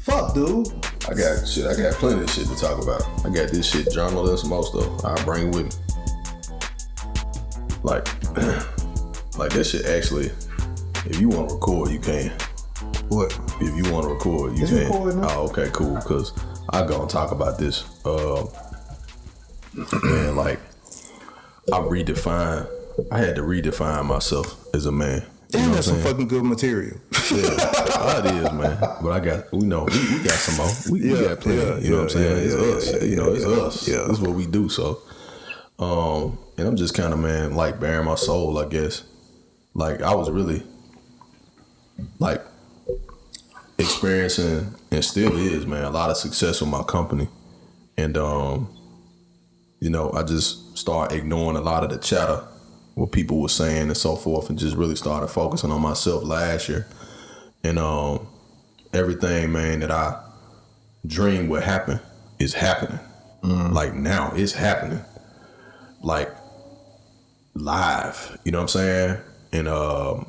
Fuck, dude. I got plenty of shit to talk about. I got this shit journaled and some more stuff. I'll bring it with me. Like that shit actually, if you want to record, you can. What? If you want to record, you can. Oh, okay, cool. Because I go and talk about this. And like, I had to redefine myself as a man. Damn, that's some fucking good material. Yeah, it is, man. But we got some more. We got plenty. You know what I'm saying? It's us. It's us. Yeah. This is what we do. So, and I'm just kind of, man, like bearing my soul, I guess. Like I was really like experiencing, and still is, man, a lot of success with my company. And, I just started ignoring a lot of the chatter, what people were saying and so forth, and just really started focusing on myself last year. And everything, man, that I dreamed would happen is happening. Like now, it's happening. Like live, you know what I'm saying? And of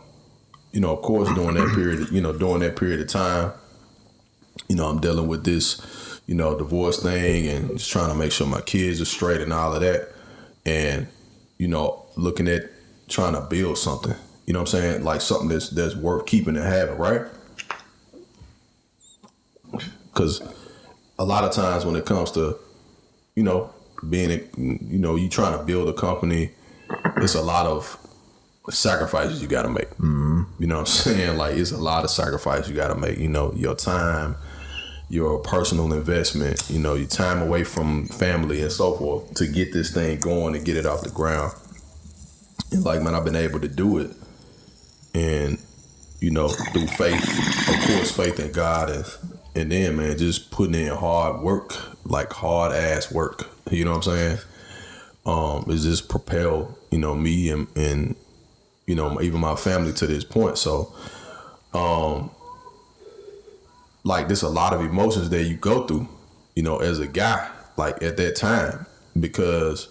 course, during that period of time, I'm dealing with this, divorce thing and just trying to make sure my kids are straight and all of that. And, looking at trying to build something, you know what I'm saying? Like something that's worth keeping and having, right? Because a lot of times when it comes to, being, you trying to build a company, it's a lot of sacrifices you got to make. Mm-hmm. You know what I'm saying? Like it's a lot of sacrifice you got to make, your time, your personal investment, your time away from family and so forth to get this thing going and get it off the ground. And like, man, I've been able to do it. And, through faith, of course, faith in God. And then, man, just putting in hard work, like hard ass work. You know what I'm saying? It's just propelled, me and even my family to this point. So, like there's a lot of emotions that you go through, as a guy, like at that time, because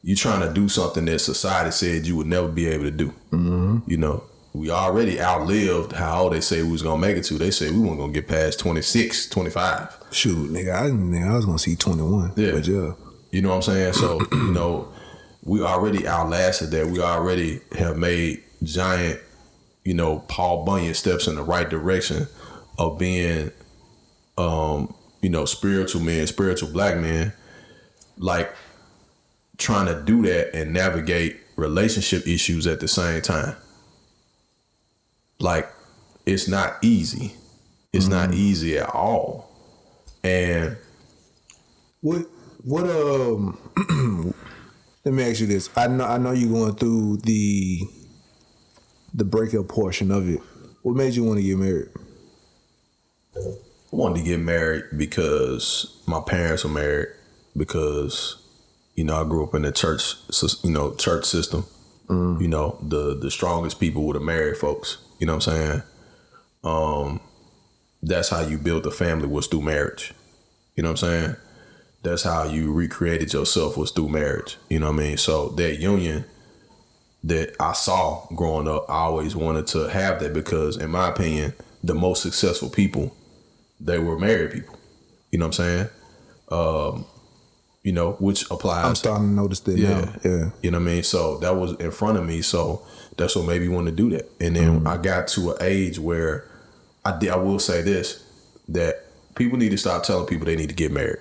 you're trying to do something that society said you would never be able to do. Mm-hmm. We already outlived how old they say we was going to make it to. They said we weren't going to get past 26, 25. Shoot, nigga, I was going to see 21. Yeah. But yeah. You know what I'm saying? So, we already outlasted that. We already have made giant, Paul Bunyan steps in the right direction of being, spiritual men, spiritual black men, like trying to do that and navigate relationship issues at the same time. Like, it's not easy. It's not easy at all. And what let me ask you this. I know you're going through the breakup portion of it. What made you want to get married? I wanted to get married because my parents were married, because, I grew up in the church system. The strongest people were the married folks. You know what I'm saying? That's how you built a family, was through marriage. You know what I'm saying? That's how you recreated yourself, was through marriage. You know what I mean? So that union that I saw growing up, I always wanted to have that, because in my opinion, the most successful people, they were married people. You know what I'm saying? Which applies. I'm starting to notice that now. Yeah. You know what I mean? So that was in front of me. So that's what made me want to do that. And then I got to an age where I will say this, that people need to stop telling people they need to get married.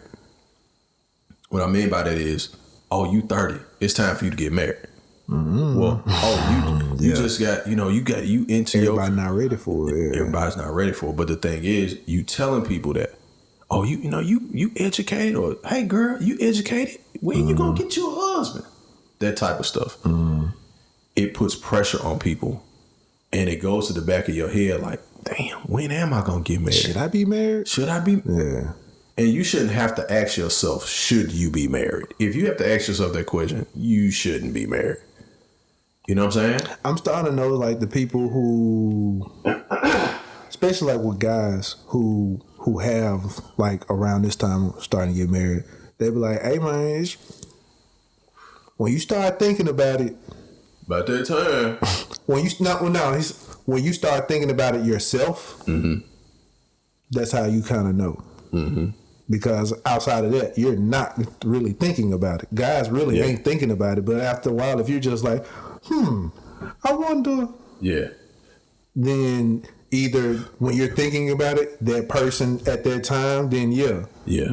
What I mean by that is, you 30, it's time for you to get married. Mm-hmm. Well, you just got, you into everybody not ready for it. Yeah. Everybody's not ready for it. But the thing is, you telling people that, you educated, or hey girl, you educated, when you gonna get you a husband? That type of stuff. It puts pressure on people, and it goes to the back of your head like, damn, when am I gonna get married? Should I be married? Should I be? Yeah. And you shouldn't have to ask yourself, should you be married? If you have to ask yourself that question, you shouldn't be married. You know what I'm saying? I'm starting to know like the people who, especially like with guys who have like around this time starting to get married, they be like, hey man, when you start thinking about it, about that time, when you start thinking about it yourself, that's how you kind of know. Because outside of that, you're not really thinking about it. Guys really ain't thinking about it. But after a while, if you're just like, I wonder. Yeah. Then either when you're thinking about it, that person at that time, then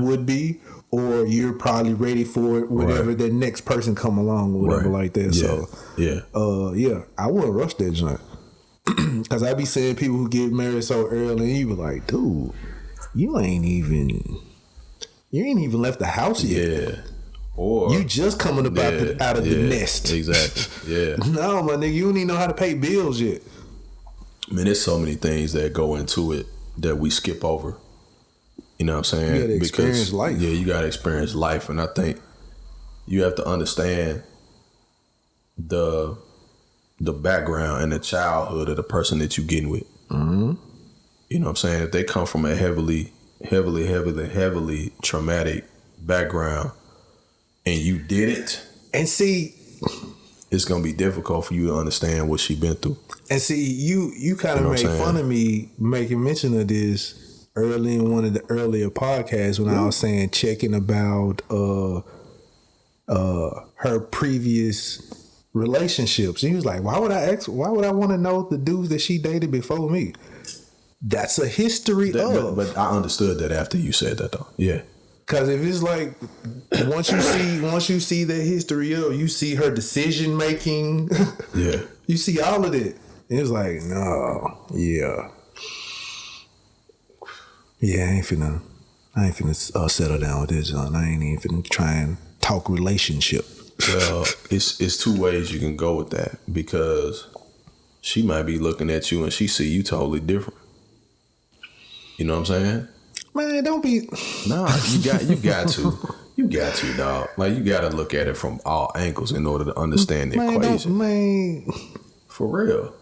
would be, or you're probably ready for it whenever the next person come along or whatever like that. So, I wouldn't rush that joint. Because I be seeing people who get married so early, and you be like, dude, you ain't even left the house yet. Yeah. Or you just coming about out of the nest. Exactly. Yeah. No, my nigga, you don't even know how to pay bills yet. Man, there's so many things that go into it that we skip over. You know what I'm saying? You gotta experience life. Yeah, you gotta experience life. And I think you have to understand the background and the childhood of the person that you're getting with. You know what I'm saying? If they come from a heavily traumatic background and you did it, and see, it's gonna be difficult for you to understand what she been through. And see, you kind of made fun of me making mention of this early in one of the earlier podcasts when I was saying checking about her previous relationships. And he was like, why would I want to know the dudes that she dated before me? That's a history of. But I understood that after you said that though. Yeah. Cause if it's like once you see the history of, you see her decision making. Yeah. You see all of it. And it's like, no, yeah, I ain't finna settle down with this, John. I ain't even finna try and talk relationship. Well, it's two ways you can go with that, because she might be looking at you and she see you totally different. You know what I'm saying? Man, don't be. Nah, you got to, dog. Like, you got to look at it from all angles in order to understand the equation. For real.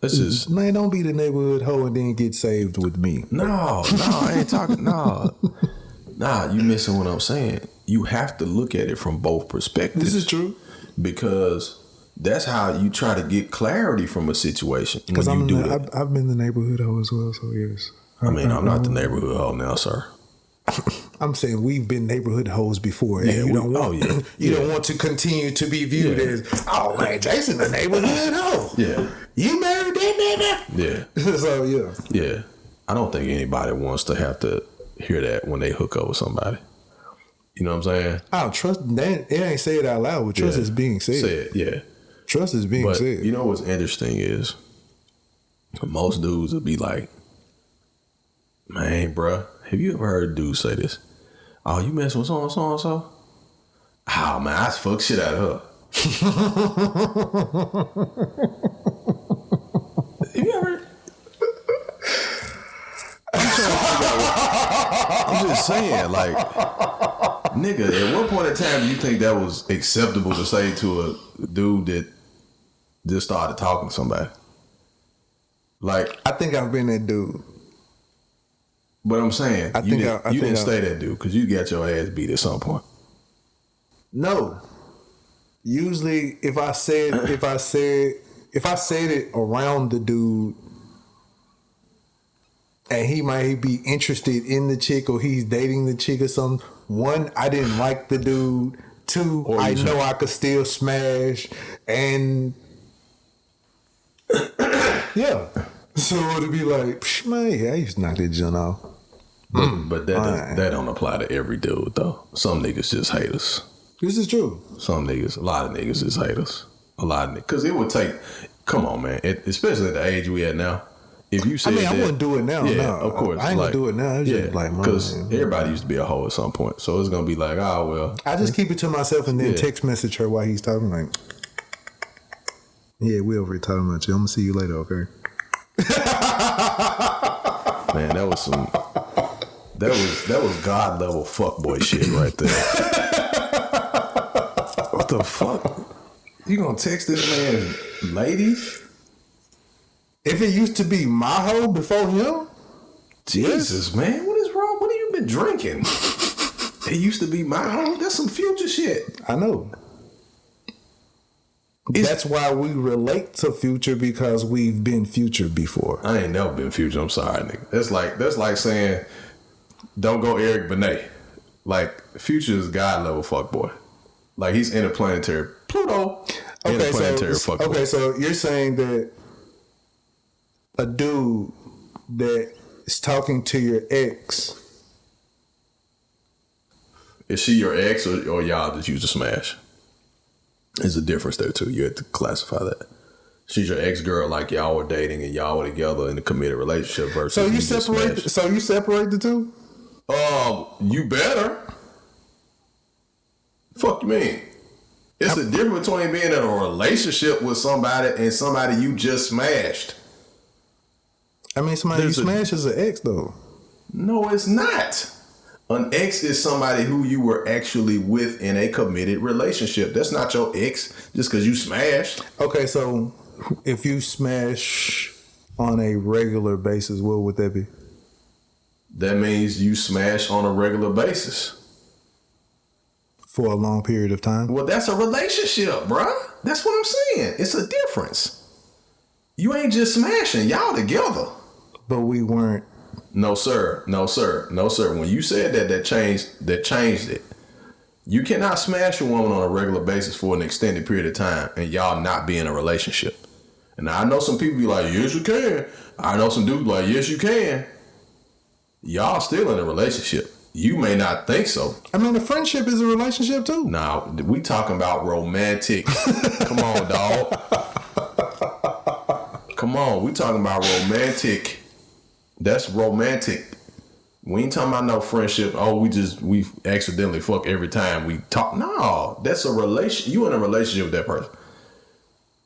This is, man, don't be the neighborhood hoe and then get saved with me. No, I ain't talking. Nah, you missing what I'm saying. You have to look at it from both perspectives. This is true, because that's how you try to get clarity from a situation. Because I've been the neighborhood hoe as well, so yes. I'm not the neighborhood hoe now, sir. I'm saying we've been neighborhood hoes before, and you don't want to continue to be viewed as, oh man, Jason the neighborhood hoe. Yeah, you married that nigga. Yeah. So yeah. I don't think anybody wants to have to hear that when they hook up with somebody. You know what I'm saying? Oh, trust that it ain't said out loud, but trust is being said. Yeah. Trust is being said. You know what's interesting is most dudes would be like, man, bruh, have you ever heard a dude say this? Oh, you messing with so-and-so? Oh, man, I fuck shit out of her. Have you ever? I'm just saying, like, nigga, at what point in time do you think that was acceptable to say to a dude that just started talking to somebody? Like, I think I've been that dude. But I'm saying, you didn't stay that dude because you got your ass beat at some point. No. Usually, if I said it around the dude, and he might be interested in the chick or he's dating the chick or something. One, I didn't like the dude. Two, I know I could still smash, and yeah. So it'd be like, man, yeah, I used to knock that junk off. But that don't apply to every dude though. Some niggas just hate us. This is true. A lot of niggas just hate us. A lot of niggas, because it would take. Come on, man. Especially at the age we at now. If you said, I wouldn't do it now. Yeah, no, of course. I ain't gonna do it now. It's just like, because everybody used to be a hoe at some point, so it's gonna be like, oh well. I just keep it to myself and then text message her while he's talking. Like, yeah, we over here talking about you. I'm gonna see you later, okay? Man, that was some. That was God level fuckboy shit right there. What the fuck? You gonna text this man, lady? If it used to be my hoe before him, Jesus, man, what is wrong? What have you been drinking? It used to be my hoe. That's some future shit. I know. That's why we relate to Future, because we've been Future before. I ain't never been Future. I'm sorry, nigga. That's like saying don't go Eric Benet. Like Future is God level fuckboy. Like he's interplanetary Pluto. Interplanetary fuckboy. Okay, so you're saying that a dude that is talking to your ex, is she your ex or y'all just used to smash? There's a difference there too. You have to classify that. She's your ex girl, like y'all were dating and y'all were together in a committed relationship. Versus so you separate. So you separate the two? You better. Fuck you mean? It's a difference between being in a relationship with somebody and somebody you just smashed. I mean, somebody you smash is an ex, though. No, it's not. An ex is somebody who you were actually with in a committed relationship. That's not your ex just because you smashed. Okay, so if you smash on a regular basis, what would that be? That means you smash on a regular basis. For a long period of time? Well, that's a relationship, bruh. That's what I'm saying. It's a difference. You ain't just smashing. Y'all together. But we weren't. No, sir. No, sir. No, sir. When you said that changed it. You cannot smash a woman on a regular basis for an extended period of time and y'all not be in a relationship. And I know some people be like, yes, you can. I know some dudes like, yes, you can. Y'all still in a relationship. You may not think so. I mean, a friendship is a relationship too. Nah, we talking about romantic. Come on, dog. Come on, we talking about romantic. That's romantic. We ain't talking about no friendship. Oh, we accidentally fuck every time we talk. No, that's a relation. You in a relationship with that person.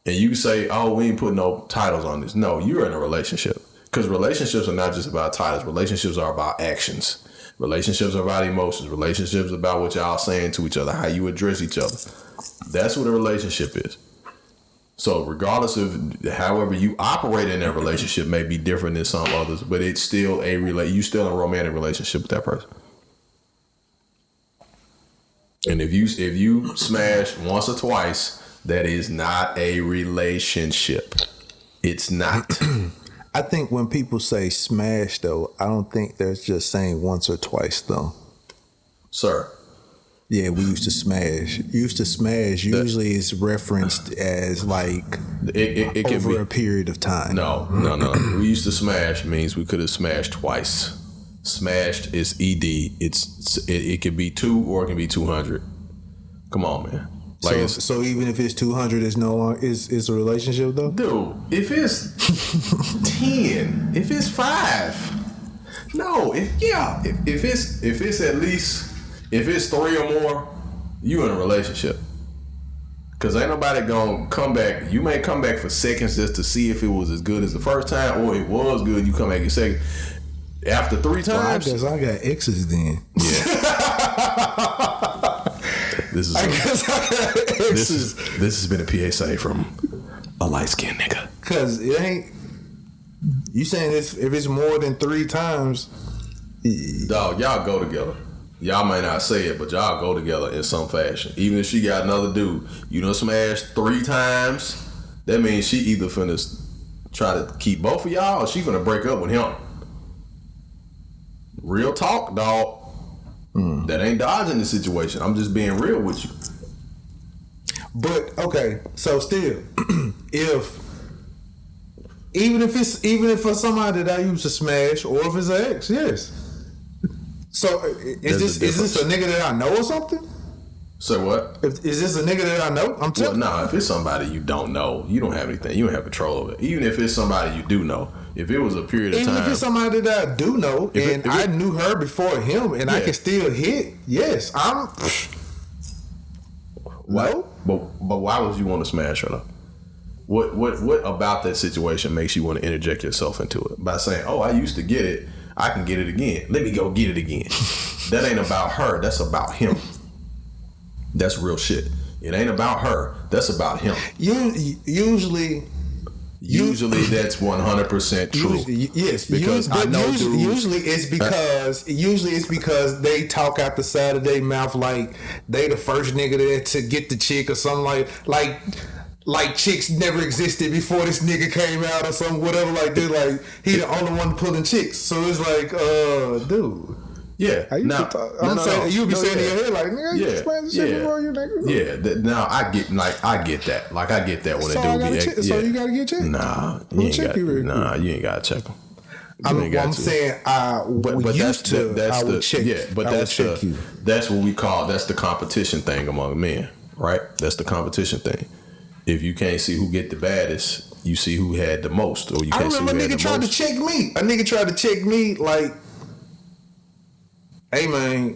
And you say, oh, we ain't put no titles on this. No, you're in a relationship. Because relationships are not just about titles. Relationships are about actions. Relationships are about emotions. Relationships are about what y'all saying to each other, how you address each other. That's what a relationship is. So regardless of however you operate in that relationship may be different than some others, but it's still you still in a romantic relationship with that person. And if you smash once or twice, that is not a relationship. It's not. I think when people say smash, though, I don't think they're just saying once or twice, though. Sir. Yeah, we used to smash. Usually is referenced as like it can over a period of time. No. We used to smash means we could have smashed twice. Smashed is ED. It can be 2 or it can be 200. Come on, man. Like so even if it's 200, is no longer is a relationship though. Dude, if it's 10, if it's 5, no. If it's at least. If it's 3 or more, you in a relationship. Cause ain't nobody gonna come back. You may come back for seconds just to see if it was as good as the first time, or it was good. You come back a second. After 3 times, well, I guess I got exes then. Yeah. This has been a PSA from a light skinned nigga. Cause it ain't. You saying if it's more than 3 times, dog, y'all go together. Y'all might not say it, but y'all go together in some fashion. Even if she got another dude, you done smashed 3 times, that means she either finna try to keep both of y'all or she finna break up with him. Real talk, dog. That ain't dodging the situation. I'm just being real with you. But okay, so still, even if for somebody that I used to smash, or if it's an ex, yes. So is this a nigga that I know or something? So what? Is this a nigga that I know? I'm telling. Well, nah. If it's somebody you don't know, you don't have anything. You don't have control of it. Even if it's somebody you do know, if it was a period of time. Even if it's somebody that I do know, I knew her before him, and I can still hit. Yes, I'm. No. But why would you want to smash her though? What about that situation makes you want to interject yourself into it by saying, "Oh, I used to get it. I can get it again. Let me go get it again. That ain't about her. That's about him. That's real shit. It ain't about her. That's about him. Usually that's 100% true. Yes, because I know usually it's because they talk out the side of their mouth like they the first nigga to get the chick or something like chicks never existed before this nigga came out or something, whatever like that. Like he the only one pulling chicks. So it's like, dude. Yeah. I'm saying you be saying in your head like, nigga, you explain the shit before you nigga. Yeah. Now I get that. Like I get that when so they do. So you gotta get checked. Nah, you ain't gotta check them. I'm saying I would check you. That's what we call that's the competition thing among men, right? That's the competition thing. If you can't see who get the baddest, you see who had the most, or you can't see who had the most. I remember a nigga tried to check me. A nigga tried to check me like, hey man,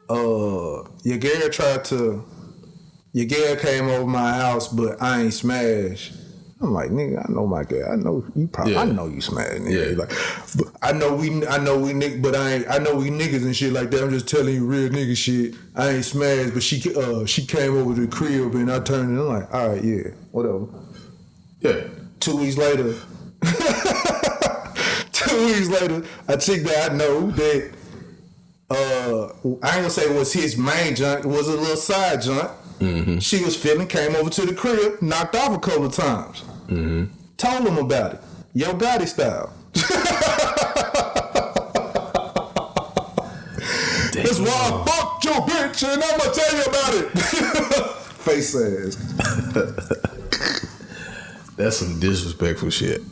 your girl came over my house, but I ain't smashed. I'm like, nigga, I know my girl. I know you probably. I know you smashed, nigga. Yeah. Like, but I know we niggas and shit like that. I'm just telling you real nigga shit. I ain't smashed, but she came over to the crib and I turned it. I'm like, all right, yeah, whatever. Yeah. 2 weeks later. 2 weeks later, a chick that I know that I ain't gonna say it was his main joint, it was a little side joint. Mm-hmm. She was feeling, came over to the crib, knocked off a couple of times. Mm-hmm. Told him about it. Yo Gotti style. That's why I fucked your bitch and I'm gonna tell you about it. Face ass. That's some disrespectful shit.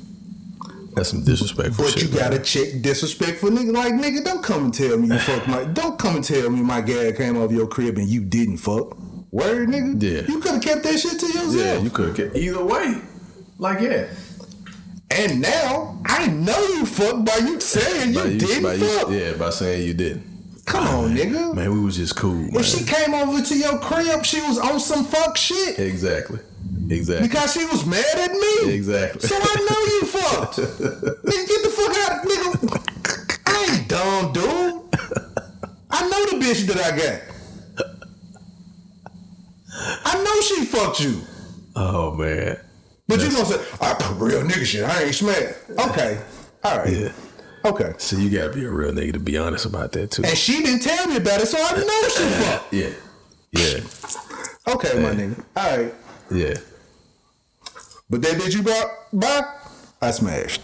That's some disrespectful shit. But you gotta check disrespectful nigga. Like, nigga, don't come and tell me you fuck don't come and tell me my gal came over your crib and you didn't fuck. Word, nigga? Yeah. You could have kept that shit to yourself. Yeah, you could have kept either way. Like, yeah. And now, I know you fucked by you saying you didn't fuck. By saying you didn't. Come on, nigga. Man, we was just cool, man. If she came over to your crib, she was on some fuck shit. Exactly. Because she was mad at me. Exactly. So I know you fucked. Nigga, get the fuck out, nigga. I ain't dumb, dude. I know the bitch that I got. I know she fucked you. Oh, man. But you gonna say, real nigga shit, I ain't smashed. Okay. All right. Yeah. Okay. So you gotta be a real nigga to be honest about that, too. And she didn't tell me about it, so I know she fucked. Yeah. Okay, my nigga. All right. Yeah. But that bitch you brought by, I smashed.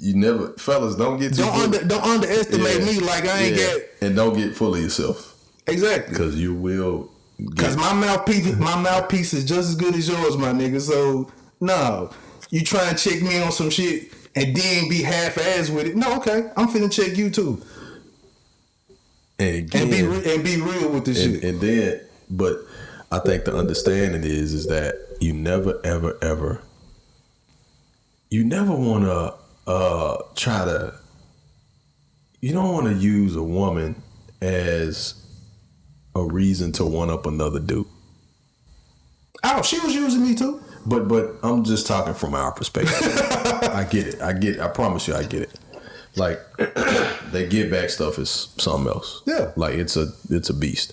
You never, fellas, don't underestimate me like I ain't get. And don't get full of yourself. Exactly. Because you will. Because my mouthpiece is just as good as yours, my nigga. So no, you try and check me on some shit and then be half-ass with it. No, okay, I'm finna check you too. And be real with this shit. And then, but I think the understanding is that you never, ever, ever. You never want to you don't want to use a woman as a reason to one up another dude. Oh, she was using me too. But I'm just talking from our perspective. I get it. I promise you I get it. Like they get back stuff is something else. Yeah. Like it's a beast.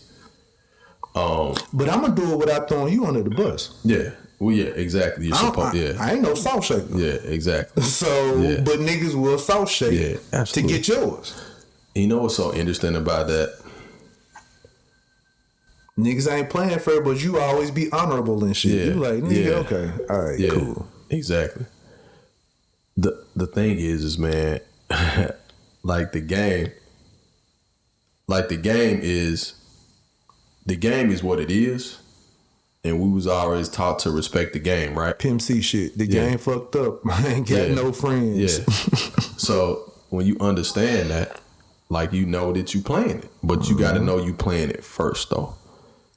But I'm gonna do it without throwing you under the bus. Yeah. Well, yeah, exactly. You're supposed. Yeah, I ain't no salt shaker. Yeah, exactly. So, but niggas will salt shake to get yours. You know what's so interesting about that? Niggas ain't playing fair, but you always be honorable and shit. You like, nigga, okay, all right, cool, exactly. The thing is man, like the game is what it is. And we was always taught to respect the game, right? Pimp C shit. The game fucked up. I ain't got no friends. Yeah. So when you understand that, like you know that you playing it. But you gotta know you playing it first though.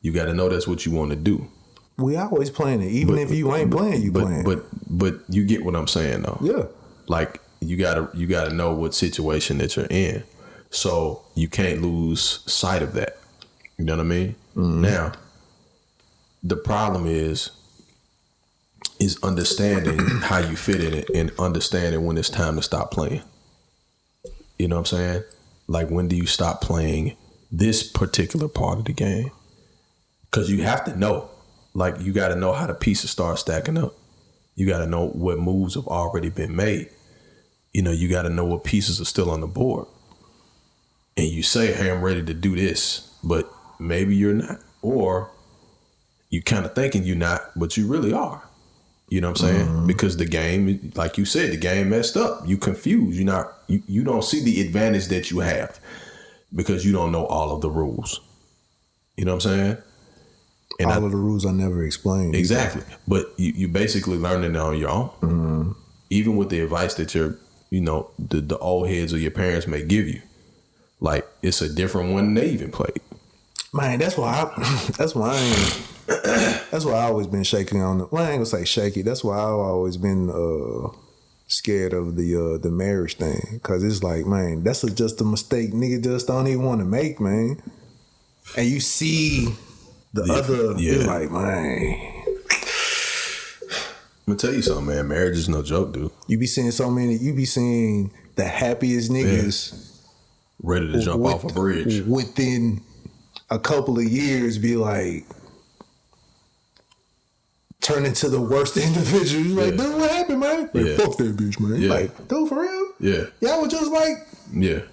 You gotta know that's what you want to do. We always playing it. Even if you ain't playing, you playing. But you get what I'm saying though. Yeah. Like you gotta know what situation that you're in. So you can't lose sight of that. You know what I mean? Now, the problem is understanding how you fit in it and understanding when it's time to stop playing. You know what I'm saying? Like, when do you stop playing this particular part of the game? Because you have to know. Like, you got to know how the pieces start stacking up. You got to know what moves have already been made. You know, you got to know what pieces are still on the board. And you say, hey, I'm ready to do this, but maybe you're not. Or you kind of thinking you're not, but you really are. You know what I'm saying? Because the game, like you said, the game messed up. You confused. You don't see the advantage that you have because you don't know all of the rules. You know what I'm saying? And all of the rules I never explained. Exactly. But you basically learning it on your own. Even with the advice that the old heads or your parents may give you. Like, it's a different one than they even played. Man, that's why I always been shaky on the. Well, I ain't gonna say shaky. That's why I've always been scared of the marriage thing, cause it's like, man, that's just a mistake nigga just don't even want to make, man. And you see the other, it's like, man. I'm gonna tell you something, man. Marriage is no joke, dude. You be seeing the happiest niggas ready to jump off a bridge within a couple of years be like turn into the worst individual. You're like, dude, what happened, man? Like, fuck that bitch, man. Like, dude, for real? Yeah. Y'all was just like, man,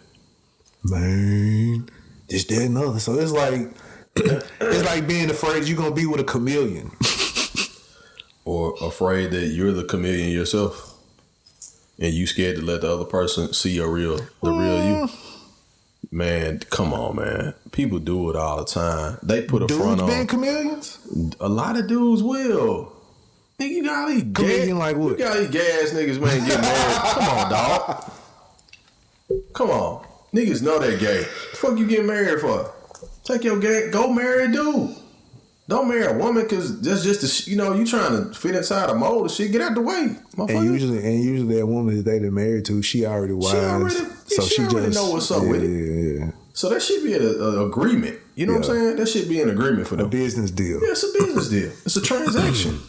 this, that, and other. So it's like being afraid you're gonna be with a chameleon. Or afraid that you're the chameleon yourself. And you scared to let the other person see the real you. Man, come on, man. People do it all the time. They put a front on. Dudes being chameleons? A lot of dudes will. Nigga, you gotta eat chameleon like what? You gotta eat gas niggas, man, get married. Come on, dog. Come on. Niggas know they gay. The fuck you get married for? Take your gay, go marry a dude. Don't marry a woman because that's just you trying to fit inside a mold and shit. Get out the way, motherfucker. And usually that woman that they married to, she already wise. She already know what's up with it. Yeah. So that should be an agreement. You know what I'm saying? That should be an agreement for them. A business deal. Yeah, it's a business deal. It's a transaction.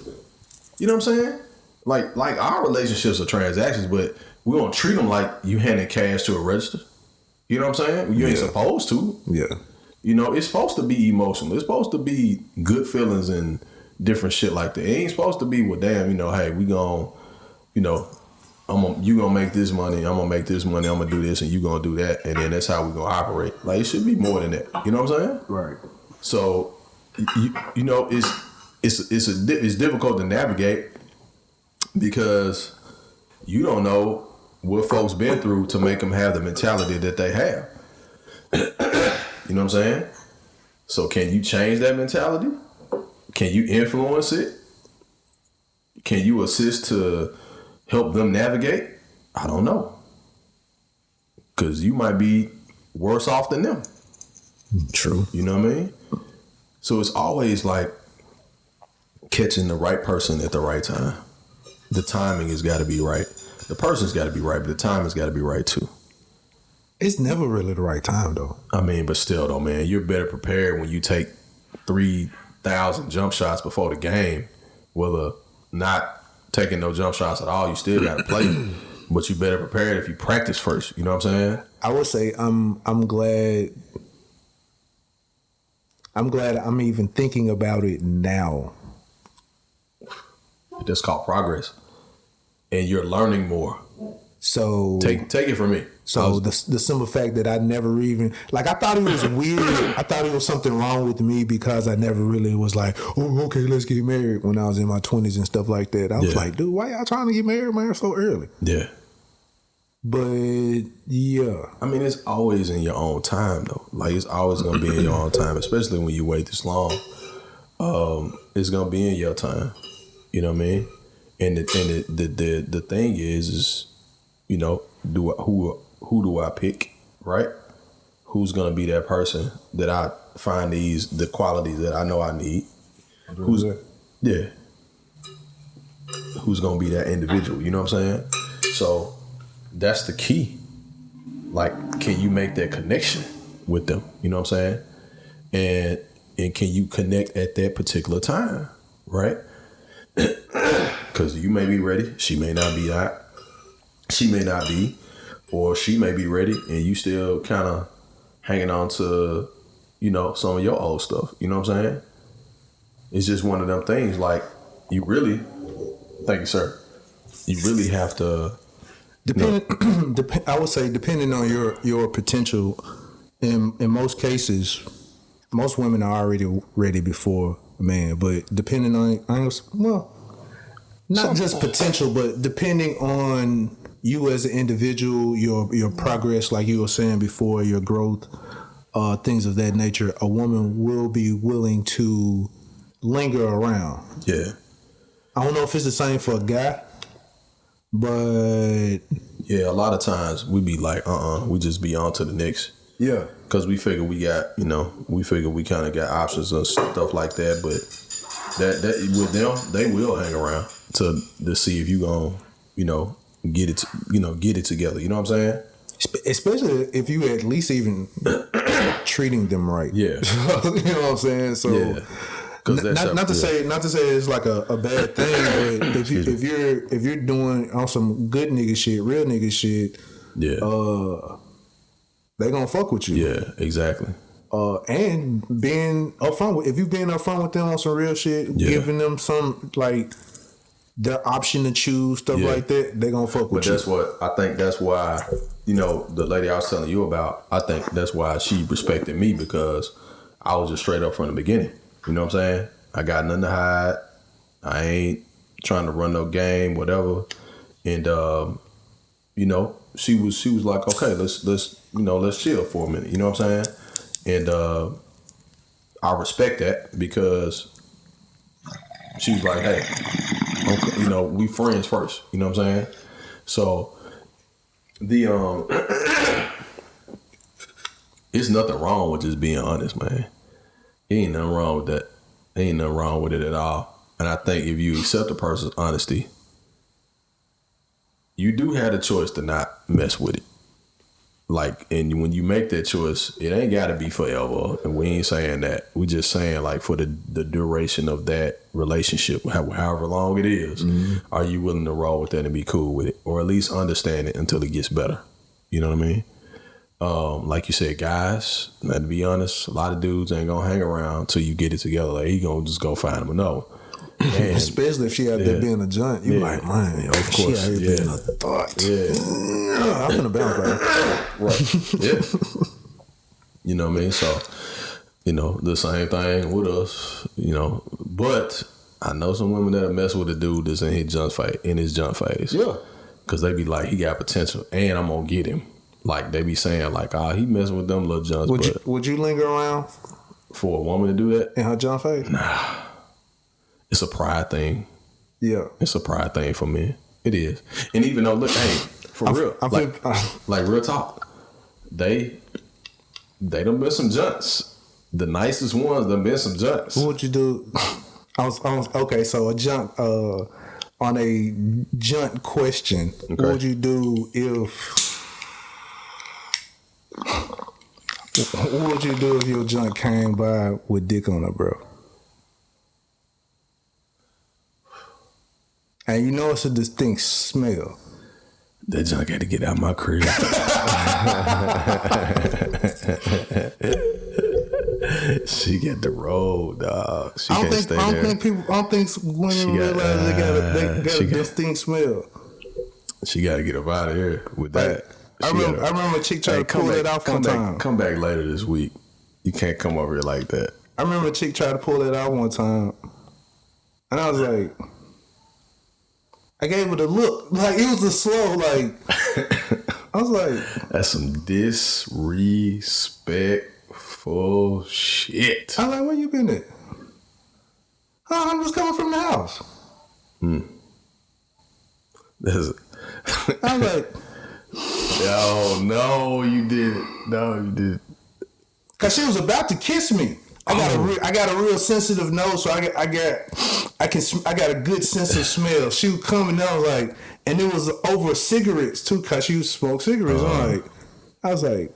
You know what I'm saying? Like our relationships are transactions, but we don't treat them like you handing cash to a register. You know what I'm saying? You ain't supposed to. Yeah. You know, it's supposed to be emotional. It's supposed to be good feelings and different shit like that. It ain't supposed to be, well, damn, hey, we gon', you gonna make this money, I'm gonna make this money, I'm gonna do this, and you gonna do that, and then that's how we gonna operate. Like, it should be more than that. You know what I'm saying? Right. So, it's difficult to navigate because you don't know what folks been through to make them have the mentality that they have. You know what I'm saying? So can you change that mentality? Can you influence it? Can you assist to help them navigate? I don't know. Because you might be worse off than them. True. You know what I mean? So it's always like catching the right person at the right time. The timing has got to be right. The person's got to be right, but the timing's got to be right too. It's never really the right time, though. I mean, but still, though, man, you're better prepared when you take 3,000 jump shots before the game. Whether not taking no jump shots at all, you still got to play. But you better prepared if you practice first. You know what I'm saying? I would say I'm glad I'm even thinking about it now. That's called progress, and you're learning more. So take it from me. So the simple fact that I never even, like, I thought it was weird. I thought it was something wrong with me because I never really was like, oh, okay, let's get married when I was in my 20s and stuff like that. I was like, dude, why y'all trying to get married, man, so early? Yeah. But yeah. I mean, it's always in your own time, though. Like, it's always going to be in your own time, especially when you wait this long. It's going to be in your time. You know what I mean? And the thing is, who do I pick, right? Who's gonna be that person that I find the qualities that I know I need? Who's gonna be that individual? You know what I'm saying? So that's the key. Like, can you make that connection with them? You know what I'm saying? and can you connect at that particular time, right? Because you may be ready, she may not be out, she may not be, or she may be ready, and you still kind of hanging on to, you know, some of your old stuff. You know what I'm saying? It's just one of them things. Like, you really, thank you, sir. You really have to. I would say, depending on your potential, in most cases, most women are already ready before a man. But depending on, not just potential, but depending on you as an individual, your progress, like you were saying before, your growth, things of that nature, a woman will be willing to linger around. Yeah. I don't know if it's the same for a guy, but yeah, a lot of times we be like, we just be on to the next. Yeah. Because we figure we got, we kind of got options and stuff like that. But that with them, they will hang around to see if you gonna, get it, get it together. You know what I'm saying? Especially if you at least even treating them right. Yeah. You know what I'm saying? So. Yeah. Not to say it's like a bad thing, but if you're doing on some good nigga shit, real nigga shit, yeah, they gonna fuck with you. Yeah, exactly. And being upfront, if you being upfront with them on some real shit, giving them some like their option to choose stuff like that, they gonna fuck with you. But that's why the lady I was telling you about. I think that's why she respected me, because I was just straight up from the beginning. You know what I'm saying? I got nothing to hide. I ain't trying to run no game, whatever. And she was like, okay, let's chill for a minute. You know what I'm saying? And I respect that, because she was like, hey, we friends first. You know what I'm saying? So it's nothing wrong with just being honest, man. Ain't nothing wrong with that. Ain't nothing wrong with it at all. And I think if you accept a person's honesty, you do have the choice to not mess with it. Like, and when you make that choice, it ain't got to be forever. And we ain't saying that. We just saying, like, for the duration of that relationship, however long it is, are you willing to roll with that and be cool with it? Or at least understand it until it gets better. You know what I mean? Like you said, guys, to be honest, a lot of dudes ain't gonna hang around till you get it together. Like, he gonna just go find them. No. And, especially if she out there being a junt, you like, man, of course, she out here being a thought. Yeah, I'm gonna bounce right. Right. Yeah. You know what I mean? So, the same thing with us. But I know some women that'll mess with a dude that's in his junk phase. Yeah, because they be like, he got potential, and I'm gonna get him. Like, they be saying, like, he messing with them little junks. Would you linger around for a woman to do that in her junk phase? Nah. It's a pride thing. Yeah. It's a pride thing for men. It is. And even though, look, hey, for real, like real talk, they done been some junks. The nicest ones done been some junks. What would you do? Okay, so a junk, on a junk question, okay. What would you do if your junk came by with dick on it, bro? And it's a distinct smell. That junk had to get out my crib. She get the roll, dog. She can't stay there. I don't think women realize they got a distinct smell. She got to get up out of here with that. I remember a chick tried to pull it off one time. Come back later this week. You can't come over here like that. I remember a chick tried to pull it out one time, and I was like, I gave it a look. Like, it was a slow, like, I was like, that's some disrespectful shit. I was like, where you been at? Oh, I'm just coming from the house. I was like, no, you didn't. No, you didn't. Cause she was about to kiss me. I got a real sensitive nose, so I got a good sense of smell. She was coming, I was like, and it was over cigarettes too, cause she used to smoke cigarettes. I was like,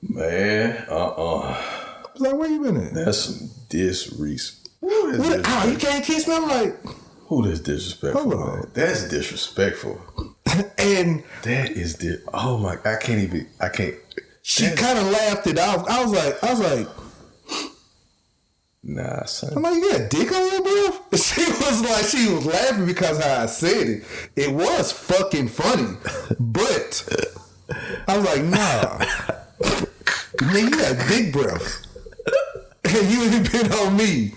man, was like, where you been at? That's some disrespect. Oh, you can't kiss me? I'm like, who is disrespectful? Hold on. Man? That's disrespectful. And that is oh my, I can't. She kind of laughed it off. I was like, nah, son. I'm like, you got a dick on your bro? She was laughing because how I said it. It was fucking funny. But I was like, nah. Man, you got big breath. And you ain't been on me.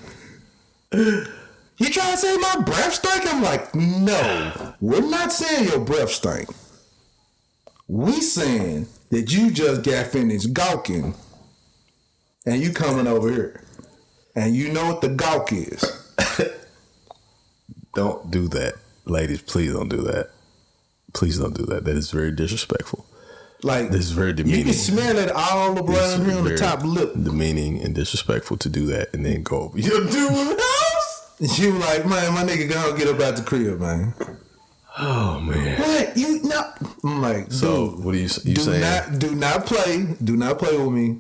You trying to say my breath stink? I'm like, no. We're not saying your breath stink. We saying that you just got finished gawking. And you coming over here. And you know what the gawk is. Don't do that. Ladies, please don't do that. Please don't do that. That is very disrespectful. Like, this is very demeaning. You can smell it all the blood here on the top lip. Demeaning and disrespectful to do that and then go over your dude's house. You like, man, my nigga gonna get up out the crib, man. Oh man. What? You not? I'm like, so dude, what are you saying? Do not play with me.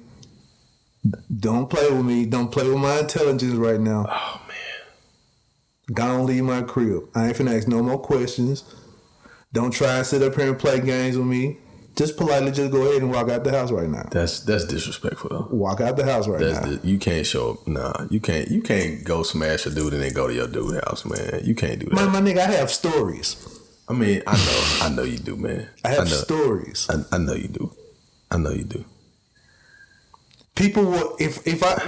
Don't play with me. Don't play with my intelligence right now. Oh man. Gonna leave my crib. I ain't finna ask no more questions. Don't try and sit up here and play games with me. Just politely just go ahead and walk out the house right now. That's disrespectful though. Walk out the house right now. You can't show up. Nah, you can't go smash a dude and then go to your dude's house, man. You can't do that. My nigga, I have stories. I mean, I know you do, man. I have stories. I know you do. I know you do. People will, if I,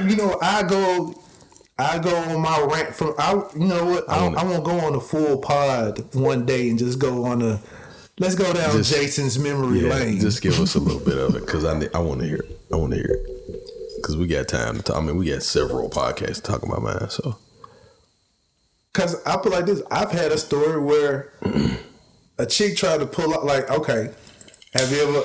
I go on my rant from, I won't go on a full pod one day and just go on let's go down Jason's memory lane. Just give us a little bit of it, because I want to hear it. I want to hear it, because we got time to talk. I mean, we got several podcasts to talk about mine, so. Because I put like this, I've had a story where a chick tried to pull up, like, okay, have you ever...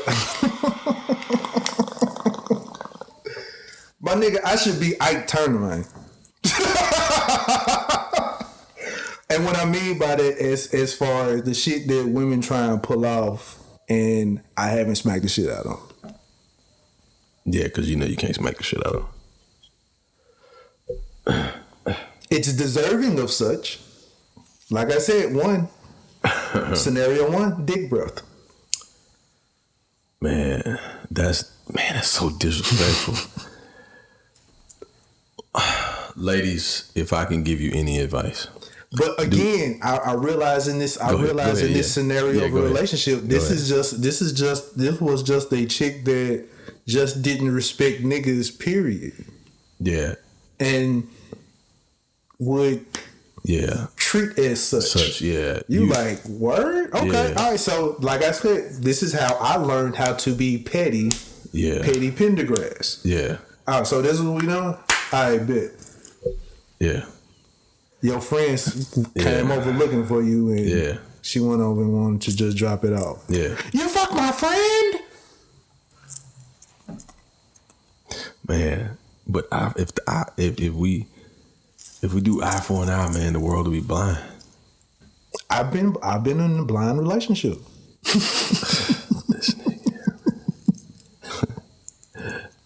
My nigga, I should be Ike Turner, man. And what I mean by that is as far as the shit that women try and pull off and I haven't smacked the shit out of them. Yeah, because you know you can't smack the shit out of them. It's deserving of such. Like I said, scenario one, dick breath. Man, that's so disrespectful. Ladies, if I can give you any advice. But again, I realize in this scenario of a relationship, this was just a chick that just didn't respect niggas, period. Yeah. And would treat as such. Yeah. You like, word? Okay. Yeah. All right. So like I said, this is how I learned how to be petty. Yeah. Petty Pendergrass. Yeah. All right, so this is what we know? I bet. Yeah. Your friends came over looking for you and she went over and wanted to just drop it off. Yeah. You fuck my friend? Man, but if we do eye for an eye, man, the world will be blind. I've been in a blind relationship. This nigga.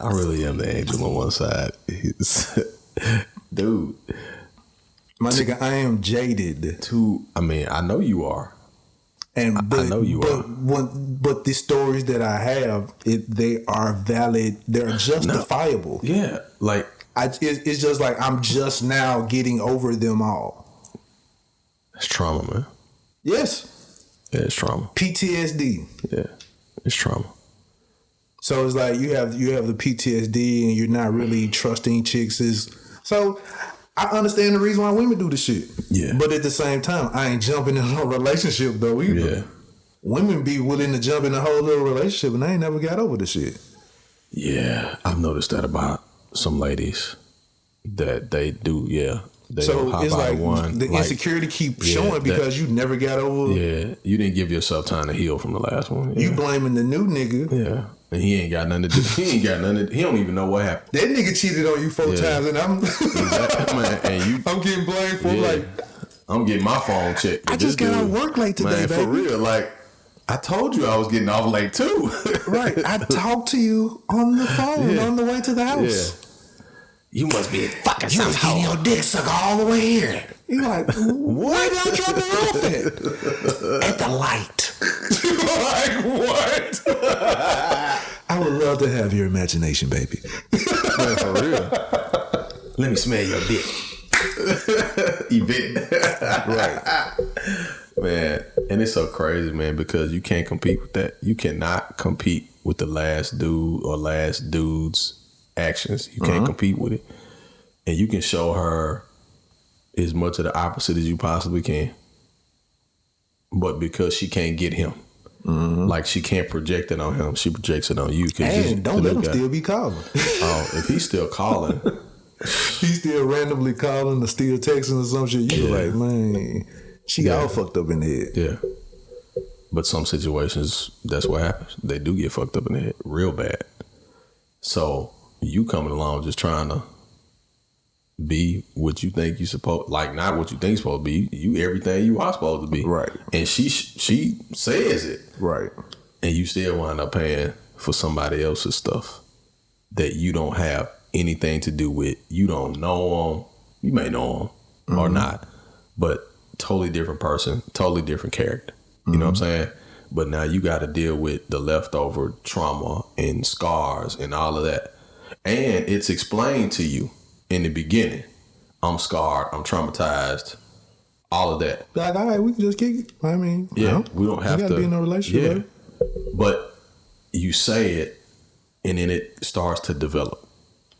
I really am the angel on one side. Dude. My nigga, I am jaded. I know you are. I know you are. But the stories that I have, they are valid. They're justifiable. No. Yeah, like it's just like I'm just now getting over them all. It's trauma, man. Yes. Yeah, it's trauma. PTSD. Yeah, it's trauma. So it's like you have the PTSD and you're not really trusting chicks. So I understand the reason why women do the shit. Yeah. But at the same time, I ain't jumping in a relationship though either. Yeah. Women be willing to jump in a whole little relationship and they ain't never got over the shit. Yeah. I've noticed that about some ladies that they do, They so it's like the insecurity keep showing because you never got over. Yeah. You didn't give yourself time to heal from the last one. Yeah. You blaming the new nigga. Yeah. And he ain't got nothing to do. He don't even know what happened. That nigga cheated on you 4 times and I'm I'm getting blamed for I'm getting my phone checked. I just got out of work late today, baby. For real, like I told you I was getting off late too. Right. I talked to you on the phone on the way to the house. You must be fucking You was getting your dick sucked all the way here. You like, where did I drop it off at? At the light. Like what? I would love to have your imagination, baby. Man, for real. Let me smell your dick. Event. Right. Man, and it's so crazy, man, because you can't compete with that. You cannot compete with the last dude or last dude's actions. You can't compete with it. And you can show her as much of the opposite as you possibly can. But because she can't get him, like she can't project it on him, she projects it on you. And don't let him still be calling. If he's still calling, he's still randomly calling or still texting or some shit. You like, man, she got all fucked up in the head. Yeah. But some situations, that's what happens. They do get fucked up in the head real bad. So you coming along just trying to be what you think you supposed, like not what you think supposed to be. You everything you are supposed to be. Right. And she says it. Right. And you still wind up paying for somebody else's stuff that you don't have anything to do with. You don't know them. You may know them or not, but totally different person, totally different character. You know what I'm saying? But now you got to deal with the leftover trauma and scars and all of that. And it's explained to you in the beginning. I'm scarred. I'm traumatized. All of that. Like, all right, we can just kick it. I mean, we don't have to be in a relationship. Yeah. But you say it, and then it starts to develop.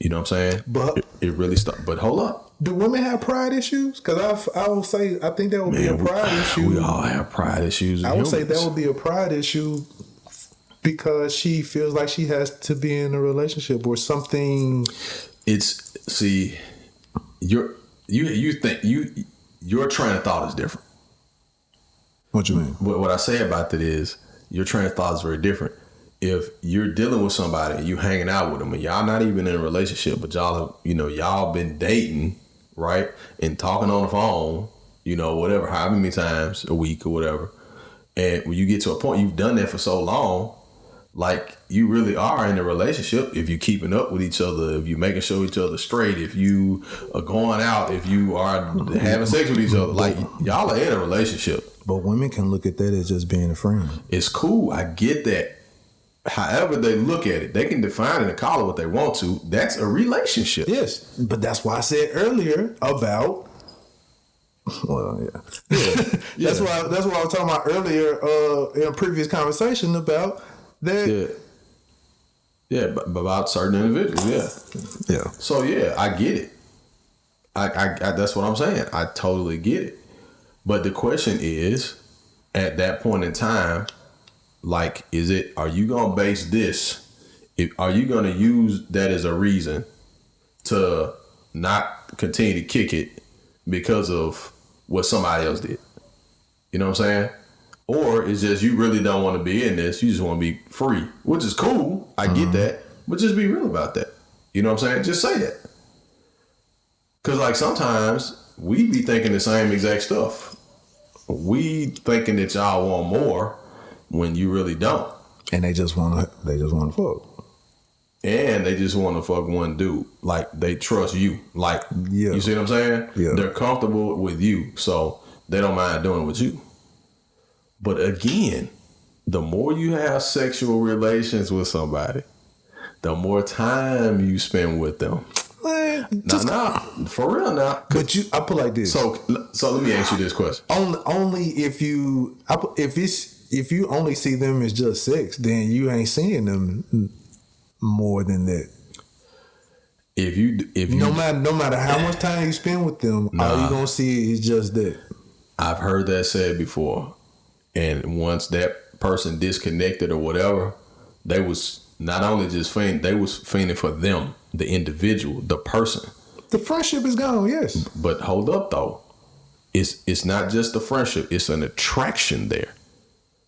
You know what I'm saying? But it really starts. But hold up. Do women have pride issues? Because I will say, I think that would be a pride issue. We all have pride issues. I would say that would be a pride issue because she feels like she has to be in a relationship or something. You think your train of thought is different. What you mean? What I say about that is your train of thought is very different. If you're dealing with somebody and you hanging out with them and y'all not even in a relationship, but y'all been dating, right? And talking on the phone, whatever, however many times a week or whatever. And when you get to a point, you've done that for so long, like you really are in a relationship. If you're keeping up with each other, if you're making sure each other straight, if you are going out, if you are having sex with each other, like y'all are in a relationship. But women can look at that as just being a friend. It's cool. I get that. However they look at it, they can define it and call it what they want to. That's a relationship. Yes. But that's why I said earlier about That's what I was talking about earlier in a previous conversation about that. Yeah, about certain individuals. Yeah. So I get it. I that's what I'm saying. I totally get it. But the question is, at that point in time, like, are you gonna base this? Are you gonna use that as a reason to not continue to kick it because of what somebody else did? You know what I'm saying? Or it's just you really don't want to be in this. You just want to be free, which is cool. I get that, but just be real about that. You know what I'm saying? Just say that. Because like sometimes we be thinking the same exact stuff. We thinking that y'all want more when you really don't. And they just want to fuck. And they just want to fuck one dude. Like they trust you. Like, you see what I'm saying? Yeah. They're comfortable with you, so they don't mind doing it with you. But again, the more you have sexual relations with somebody, the more time you spend with them. For real now. But I put like this. So let me ask you this question. Only if you only see them as just sex, then you ain't seeing them more than that. If you no matter how much time you spend with them, all you gonna see is just that. I've heard that said before, and once that person disconnected or whatever, they was not only just fiending, they was fiending for them, the individual, the person. The friendship is gone, yes. But hold up though, it's not just the friendship; it's an attraction there.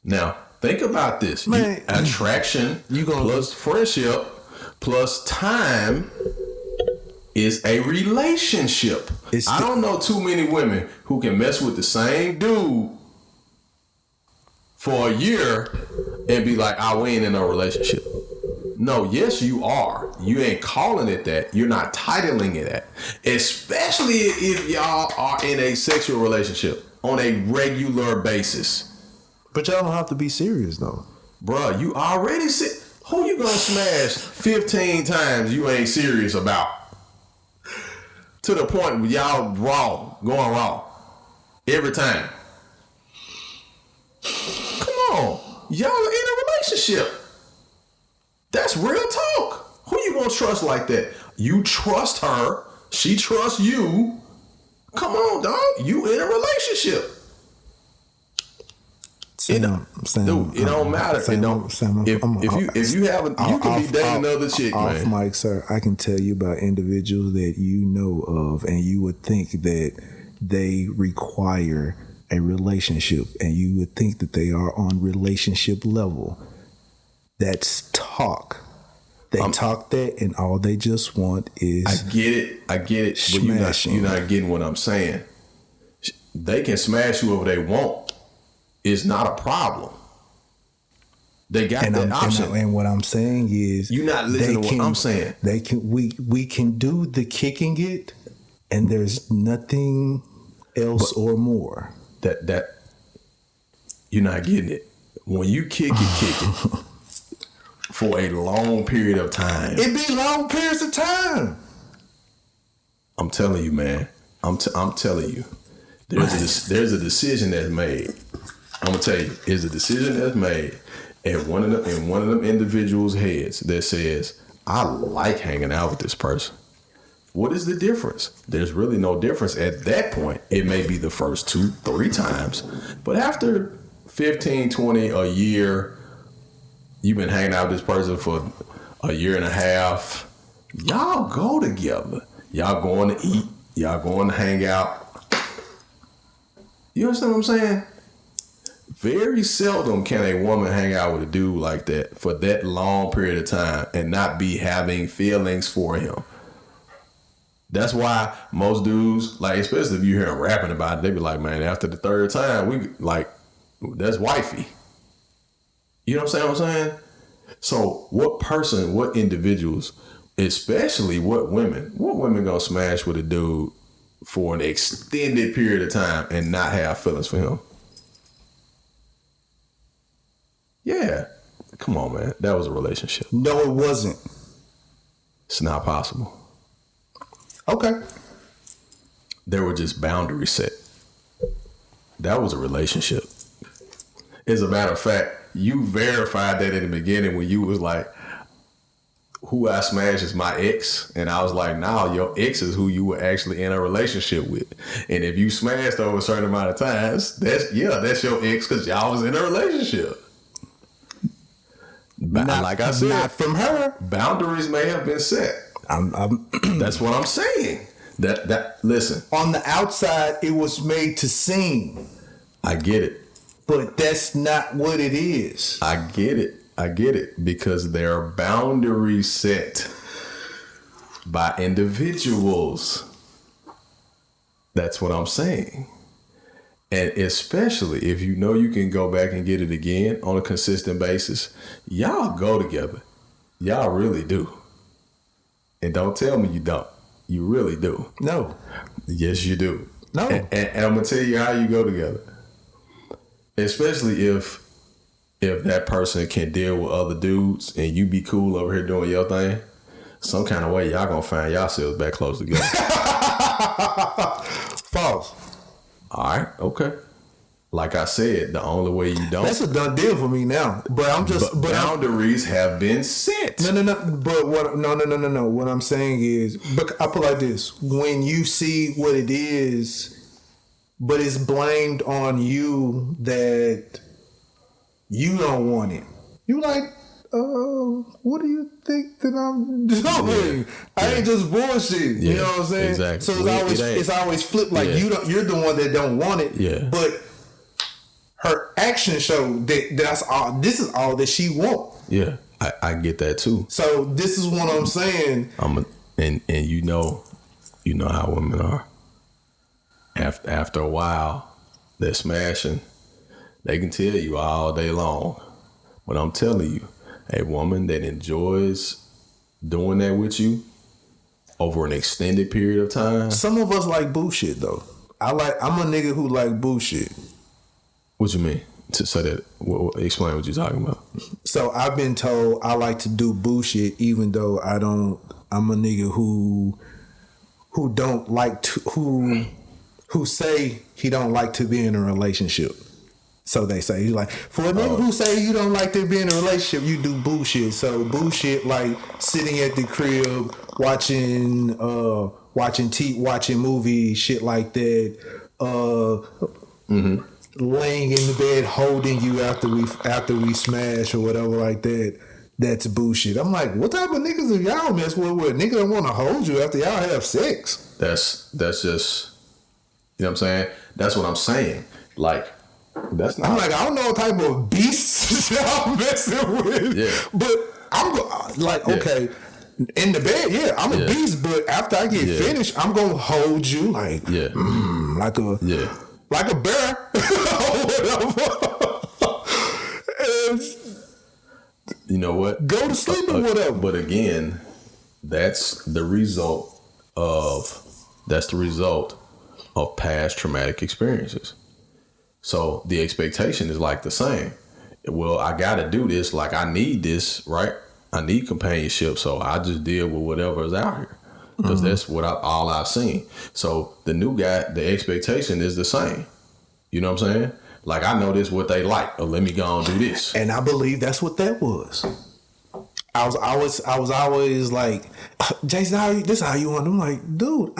Now think about this: attraction plus friendship plus time is a relationship. I don't know too many women who can mess with the same dude for a year and be like, we ain't in a relationship. No, yes, you are. You ain't calling it that. You're not titling it that. Especially if y'all are in a sexual relationship on a regular basis. But y'all don't have to be serious though. Bruh, you already said, who you gonna smash 15 times you ain't serious about? To the point where y'all going wrong every time. Come on. Y'all are in a relationship. That's real talk. Who you gonna trust like that? You trust her. She trusts you. Come on, dog. You in a relationship. It don't matter. If you have, you can be dating another chick, man. Mike, sir, I can tell you about individuals that you know of, and you would think that they require a relationship, and you would think that they are on relationship level. That's talk. They talk that, and all they just want is I get it. Smashing. But you're not getting what I'm saying. They can smash you if they want. It's not a problem. They got that option. And what I'm saying is, you're not listening to what I'm saying. They can. We can do the kicking it, and there's nothing else or more. That you're not getting it. When you kick it for a long period of time. It be long periods of time. I'm telling you, man. I'm telling you. There's a decision that's made. I'm gonna tell you, there's a decision that's made in one of them individuals' heads that says, I like hanging out with this person. What is the difference? There's really no difference at that point. It may be the first 2-3 times, but after 15, 20, a year, you've been hanging out with this person for a year and a half, y'all go together. Y'all going to eat. Y'all going to hang out. You understand what I'm saying? Very seldom can a woman hang out with a dude like that for that long period of time and not be having feelings for him. That's why most dudes, like, especially if you hear them rapping about it, they be like, man, after the third time, we like, that's wifey. You know what I'm saying? So what individuals, especially what women gonna smash with a dude for an extended period of time and not have feelings for him? Yeah. Come on, man. That was a relationship. No, it wasn't. It's not possible. Okay. There were just boundaries set. That was a relationship. As a matter of fact, you verified that in the beginning when you was like, who I smashed is my ex. And I was like, nah, your ex is who you were actually in a relationship with. And if you smashed over a certain amount of times, that's your ex because y'all was in a relationship. Like I said, not from her. Boundaries may have been set. That's what I'm saying. That listen. On the outside, it was made to seem. I get it. But that's not what it is. I get it because there are boundaries set by individuals. That's what I'm saying. And especially if you know you can go back and get it again on a consistent basis, y'all go together. Y'all really do. And don't tell me you don't. You really do. No. Yes, you do. No. And I'm going to tell you how you go together. Especially if that person can deal with other dudes and you be cool over here doing your thing, some kind of way y'all going to find yourselves back close together. False. All right, okay. Like I said, the only way you don't. That's a done deal for me now. But I'm just. But boundaries have been set. No. But what? No. What I'm saying is, but I put it like this: when you see what it is, but it's blamed on you that you don't want it. You like, what do you think that I'm doing? Yeah. I ain't just bullshit. Yeah, you know what I'm saying? Exactly. So it's always flipped. Like you're the one that don't want it. Yeah. But her action showed that's all. This is all that she want. Yeah, I get that too. So this is what I'm saying. And you know how women are. After a while, they're smashing. They can tell you all day long, but I'm telling you, a woman that enjoys doing that with you over an extended period of time. Some of us like bullshit though. I'm a nigga who like bullshit. What you mean? To say that, explain what you're talking about. So I've been told I like to do bullshit, even though I don't. I'm a nigga who don't like to who say he don't like to be in a relationship. So they say, he's like, for a nigga who say you don't like to be in a relationship, you do bullshit. So bullshit like sitting at the crib watching movies, shit like that. Laying in the bed holding you after we smash or whatever like that. That's bullshit. I'm like, what type of niggas are y'all mess with? Niggas don't want to hold you after y'all have sex. That's just, you know what I'm saying? That's what I'm saying. Like, that's not. I'm like, I don't know what type of beasts y'all messing with. Yeah. But I'm like, okay, in the bed, yeah, I'm a beast. But after I get finished, I'm gonna hold you like, like a bear or whatever. You know what? Go to sleep or whatever. But again, that's the result of past traumatic experiences. So the expectation is like the same. Well, I gotta do this. Like I need this, right? I need companionship, so I just deal with whatever is out here because that's what all I've seen. So the new guy, the expectation is the same. You know what I'm saying? Like I know this what they like. Or let me go and do this. And I believe that's what that was. I was always like, Jason, this is how you want. I'm like, dude,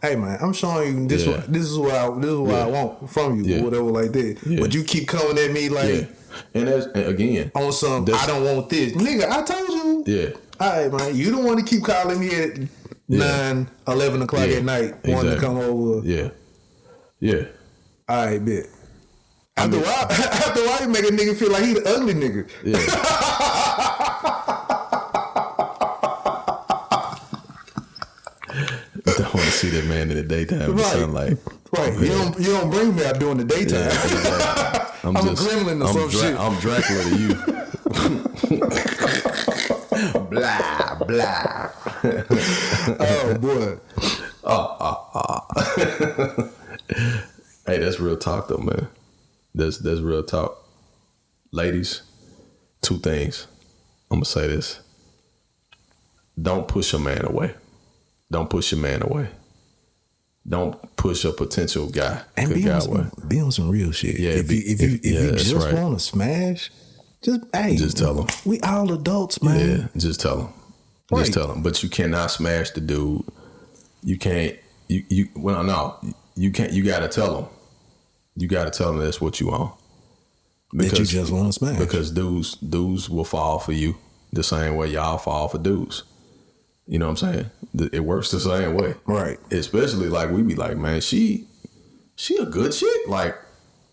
hey man, I'm showing you this. This is what I want from you, or whatever like that. Yeah. But you keep coming at me like, and again on some, I don't want this, nigga. I told you. Yeah. All right, man. You don't want to keep calling me at 9, 11 o'clock at night, wanting to come over. Yeah. Yeah. All right, bet. After a while, you make a nigga feel like he the ugly nigga. Yeah. I don't want to see that man in the daytime in the sunlight. Right. You don't bring me out during the daytime. Yeah, exactly. I'm a gremlin or some shit. I'm Dracula to you. Blah, blah. Oh, boy. Hey, that's real talk though, man. That's real talk. Ladies, 2 things. I'm going to say this. Don't push a man away. Don't push your man away. Don't push a potential guy. And be on some real shit. Yeah, if you just want to smash, just tell him. We all adults, man. Yeah, just tell him. Right. Just tell him. But you cannot smash the dude. You can't. You can't. You got to tell him. You got to tell him that's what you want. That you just want to smash. Because dudes will fall for you the same way y'all fall for dudes. You know what I'm saying? It works the same way. Right. Especially like we be like, man, she a good chick. Like,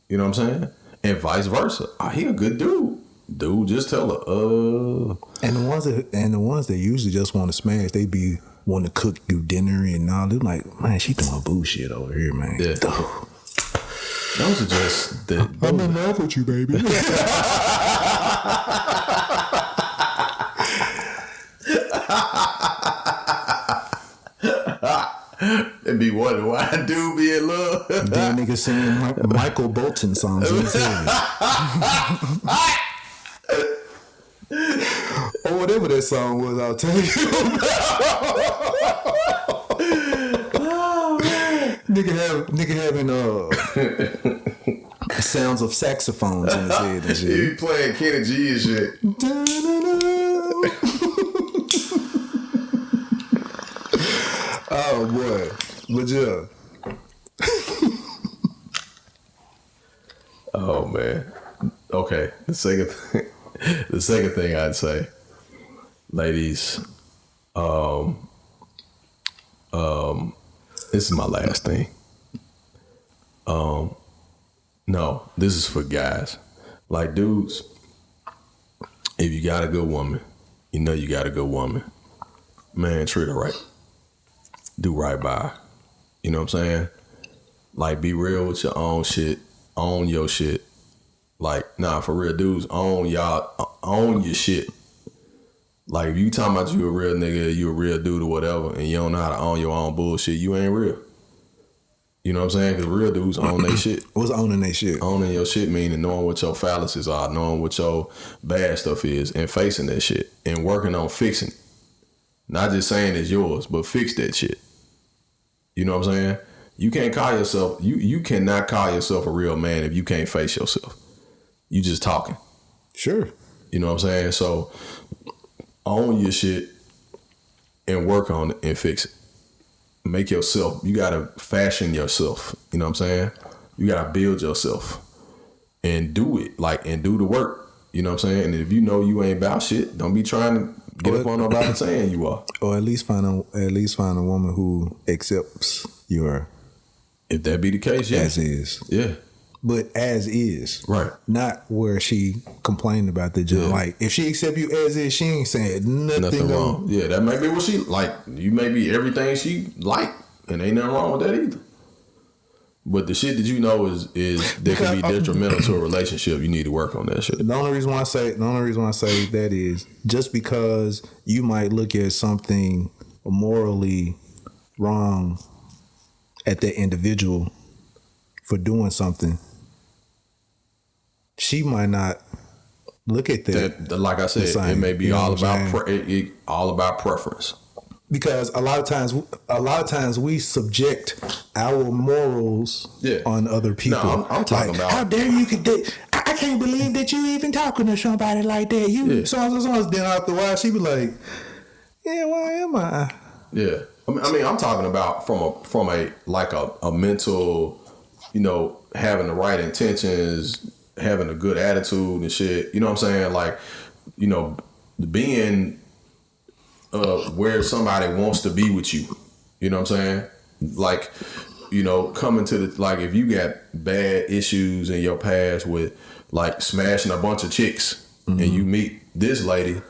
you know what I'm saying? And vice versa. He a good dude. Dude, just tell her, And the ones that usually just want to smash, they be wanting to cook you dinner and all. They're like, man, she doing bullshit over here, man. Yeah. Those are just I'm in love with you, baby. And be wondering why I do be in love. Then niggas singing Michael Bolton songs in his head. Or whatever that song was, I'll tell you about. Nigga having sounds of saxophones in his head and shit. He playing Kenny G and shit. Oh boy, but yeah. Oh man. Okay. The second thing I'd say, ladies, this is my last thing. No, this is for guys. Like dudes, if you got a good woman, you know you got a good woman. Man, treat her right. Do right by her. You know what I'm saying? Like be real with your own shit. Own your shit. Like, nah, for real, dudes, own your shit. Like, if you talking about you a real nigga, you a real dude or whatever, and you don't know how to own your own bullshit, you ain't real. You know what I'm saying? Because real dudes own their shit. What's owning their shit? Owning your shit meaning knowing what your fallacies are, knowing what your bad stuff is, and facing that shit, and working on fixing it. Not just saying it's yours, but fix that shit. You know what I'm saying? You can't call yourself, you cannot call yourself a real man if you can't face yourself. You just talking. Sure. You know what I'm saying? So own your shit and work on it and fix it. Make yourself, you gotta fashion yourself. You know what I'm saying? You gotta build yourself and do it, like, and do the work. You know what I'm saying? And if you know you ain't about shit, don't be trying to get up on nobody saying you are. Or at least find a woman who accepts your, if that be the case, yeah. As is. Yeah. But as is. Right. Not where she complained about the job. Yeah. Like, if she accept you as is, she ain't saying nothing wrong. Yeah, that may be what she like. You may be everything she like, and ain't nothing wrong with that either. But the shit that you know is that can be detrimental to a relationship. You need to work on that shit. The only reason why I say that is just because you might look at something morally wrong at that individual for doing something, she might not look at that. Like I said, it may be all about preference. Because a lot of times we subject our morals on other people. No, I'm talking about, how dare you could I can't believe that you even talking to somebody like that. You so then after a while she be like, yeah, why am I? Yeah. I mean, I'm talking about from a mental, you know, having the right intentions, having a good attitude and shit. You know what I'm saying? Like, you know, being where somebody wants to be with you. You know what I'm saying? Like, you know, coming to the, like, if you got bad issues in your past with like smashing a bunch of chicks, and you meet this lady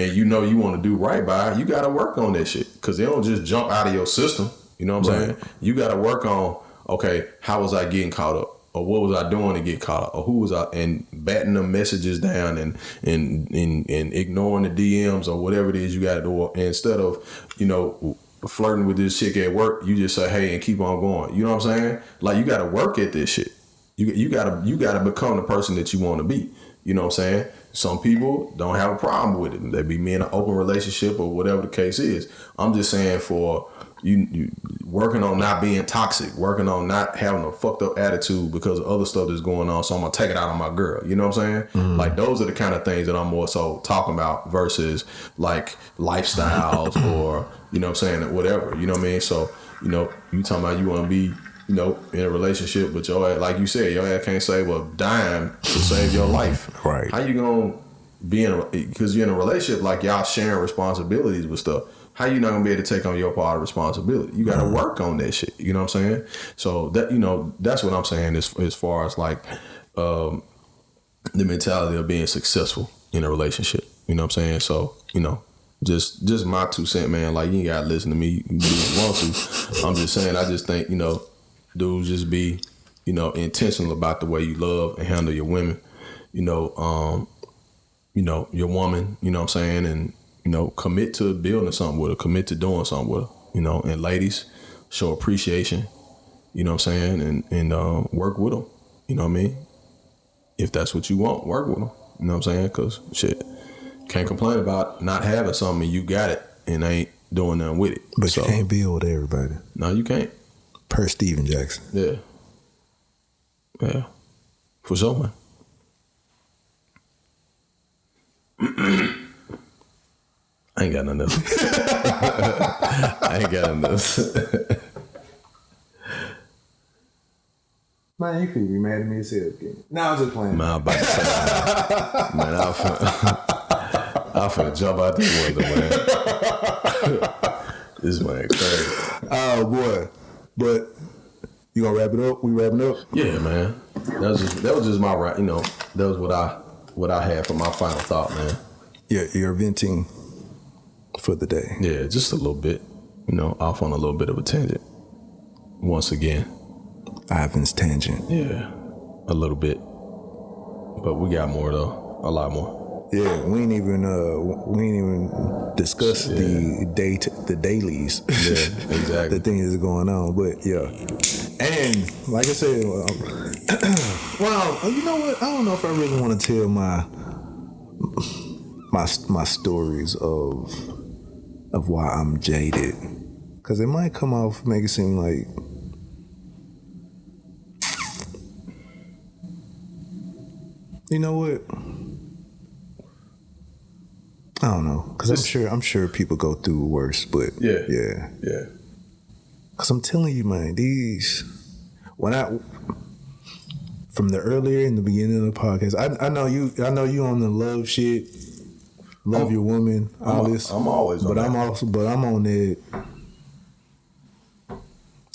and you know you want to do right by her, you got to work on that shit, because they don't just jump out of your system. You know what I'm saying? You got to work on, okay, how was I getting caught up? Or what was I doing to get caught up? Or who was I, and batting them messages down and ignoring the DMs or whatever it is you got to do. And instead of, you know, flirting with this chick at work, you just say, hey, and keep on going. You know what I'm saying? Like, you got to work at this shit. You got to become the person that you want to be. You know what I'm saying? Some people don't have a problem with it. They be in an open relationship or whatever the case is. I'm just saying, for you working on not being toxic, working on not having a fucked up attitude because of other stuff that's going on, so I'm gonna take it out on my girl. You know what I'm saying? Like, those are the kind of things that I'm more so talking about versus like lifestyles or, you know what I'm saying, whatever. You know what I mean? So, you know, you talking about you want to be, you know, in a relationship, but your ass, like you said, your ass can't save a dime to save your life. Right. How you gonna be because you're in a relationship, like y'all sharing responsibilities with stuff. How you not gonna be able to take on your part of responsibility? You gotta work on that shit. You know what I'm saying? So that, you know, that's what I'm saying as far as like the mentality of being successful in a relationship. You know what I'm saying? So, you know, just my 2 cents, man. Like, you ain't gotta listen to me. You can do what you want to. I'm just saying, I just think, you know, dudes, just be, you know, intentional about the way you love and handle your women. You know, your woman, you know what I'm saying? And, you know, commit to building something with her, commit to doing something with her, you know. And ladies, show appreciation, you know what I'm saying? And work with them, you know what I mean? If that's what you want, work with them, you know what I'm saying? Because shit, can't complain about not having something, you got it, and ain't doing nothing with it. But so, you can't build with everybody. No, you can't. Per Steven Jackson. Yeah. Yeah. For sure, man. I ain't got nothing else. I ain't got nothing else. Man, you could be mad at me as hell again. No, I was just playing. Man, I'm about to say, man, I'm finna jump out this window, man. This man crazy. Oh, boy. But you gonna wrap it up? We wrapping up? Yeah, man. That was just my right. You know, that was what I had for my final thought, man. Yeah, you're venting for the day. Yeah, just a little bit. You know, off on a little bit of a tangent. Once again, Ivan's tangent. Yeah, a little bit. But we got more though, a lot more. Yeah, we ain't even discuss the dailies. Yeah, exactly. The things that's going on, but yeah. And like I said, well, you know what? I don't know if I really want to tell my stories of why I'm jaded, because it might come off make it seem like. You know what? I don't know, because I'm sure people go through worse, but yeah. Because I'm telling you, man, from the earlier in the beginning of the podcast, I know you on the love shit, love your woman, all this. I'm always on that. But I'm on that.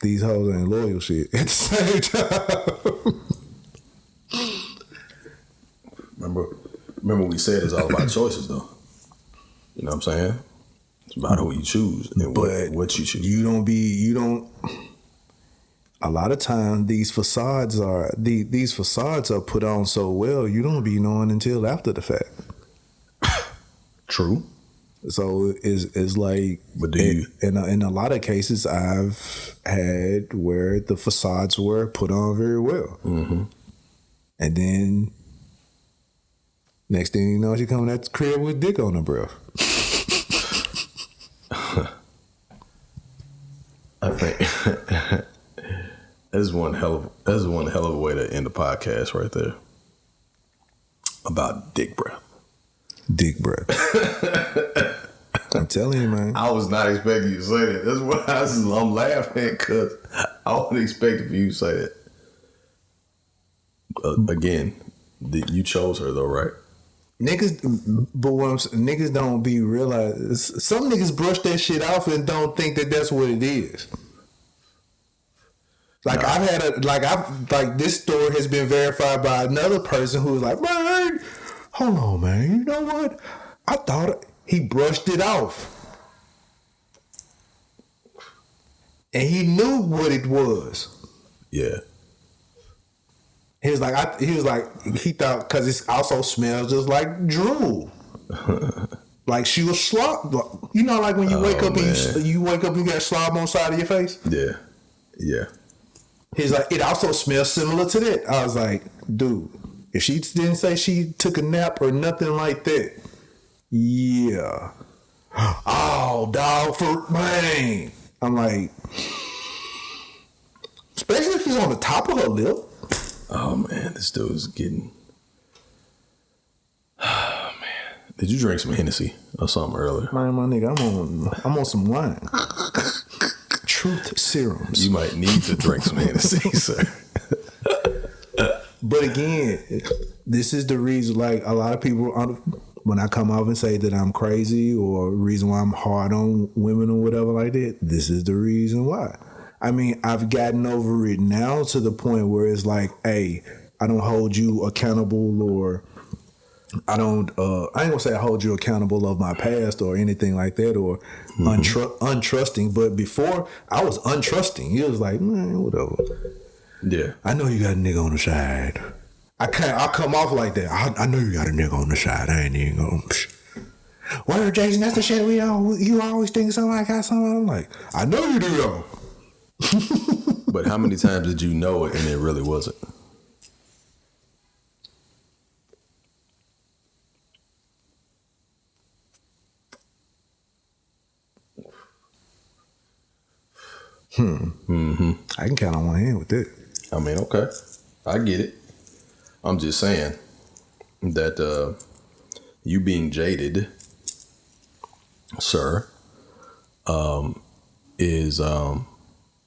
These hoes ain't loyal shit at the same time. Remember we said it's all about choices though. You know what I'm saying? It's about who you choose and what you choose. You don't. A lot of times these facades are put on so well you don't be knowing until after the fact. True. So it's like, but do you? In a lot of cases, I've had where the facades were put on very well, and then next thing you know, she coming at the crib with dick on her breath. I think that's one hell of a way to end the podcast right there. About dick breath. Dick breath. I'm telling you, man. I was not expecting you to say that. That's why I'm laughing, because I wasn't expecting for you to say that. Again, you chose her though, right? Niggas, but what I'm saying, niggas don't be realize. Some niggas brush that shit off and don't think that that's what it is. Like this story has been verified by another person who was like, man, hold on, man. You know what? I thought he brushed it off, and he knew what it was. Yeah. He thought because it also smells just like drool. Like she was slob. You know, like when you wake up and you wake up and you got slob on the side of your face. Yeah, yeah. He's like, it also smells similar to that. I was like, dude, if she didn't say she took a nap or nothing like that, yeah. Oh, dog, for man. I'm like, especially if it's on the top of her lip. Oh man, this dude is getting. Oh man, did you drink some Hennessy or something earlier? Man, my nigga, I'm on some wine. Truth serums. You might need to drink some Hennessy, sir. But again, this is the reason. Like a lot of people, when I come out and say that I'm crazy or reason why I'm hard on women or whatever like that, this is the reason why. I mean, I've gotten over it now to the point where it's like, hey, I don't hold you accountable, or I ain't gonna say I hold you accountable of my past or anything like that, or untrusting. But before, I was untrusting. He was like, man, whatever. Yeah. I know you got a nigga on the side. I'll come off like that. I know you got a nigga on the side. I ain't even gonna. Word, Jason, that's the shit you always think something I got something. I'm like, I know you do though. But how many times did you know it and it really wasn't? I can count on one hand with it. I mean, okay, I get it. I'm just saying that you being jaded, sir, is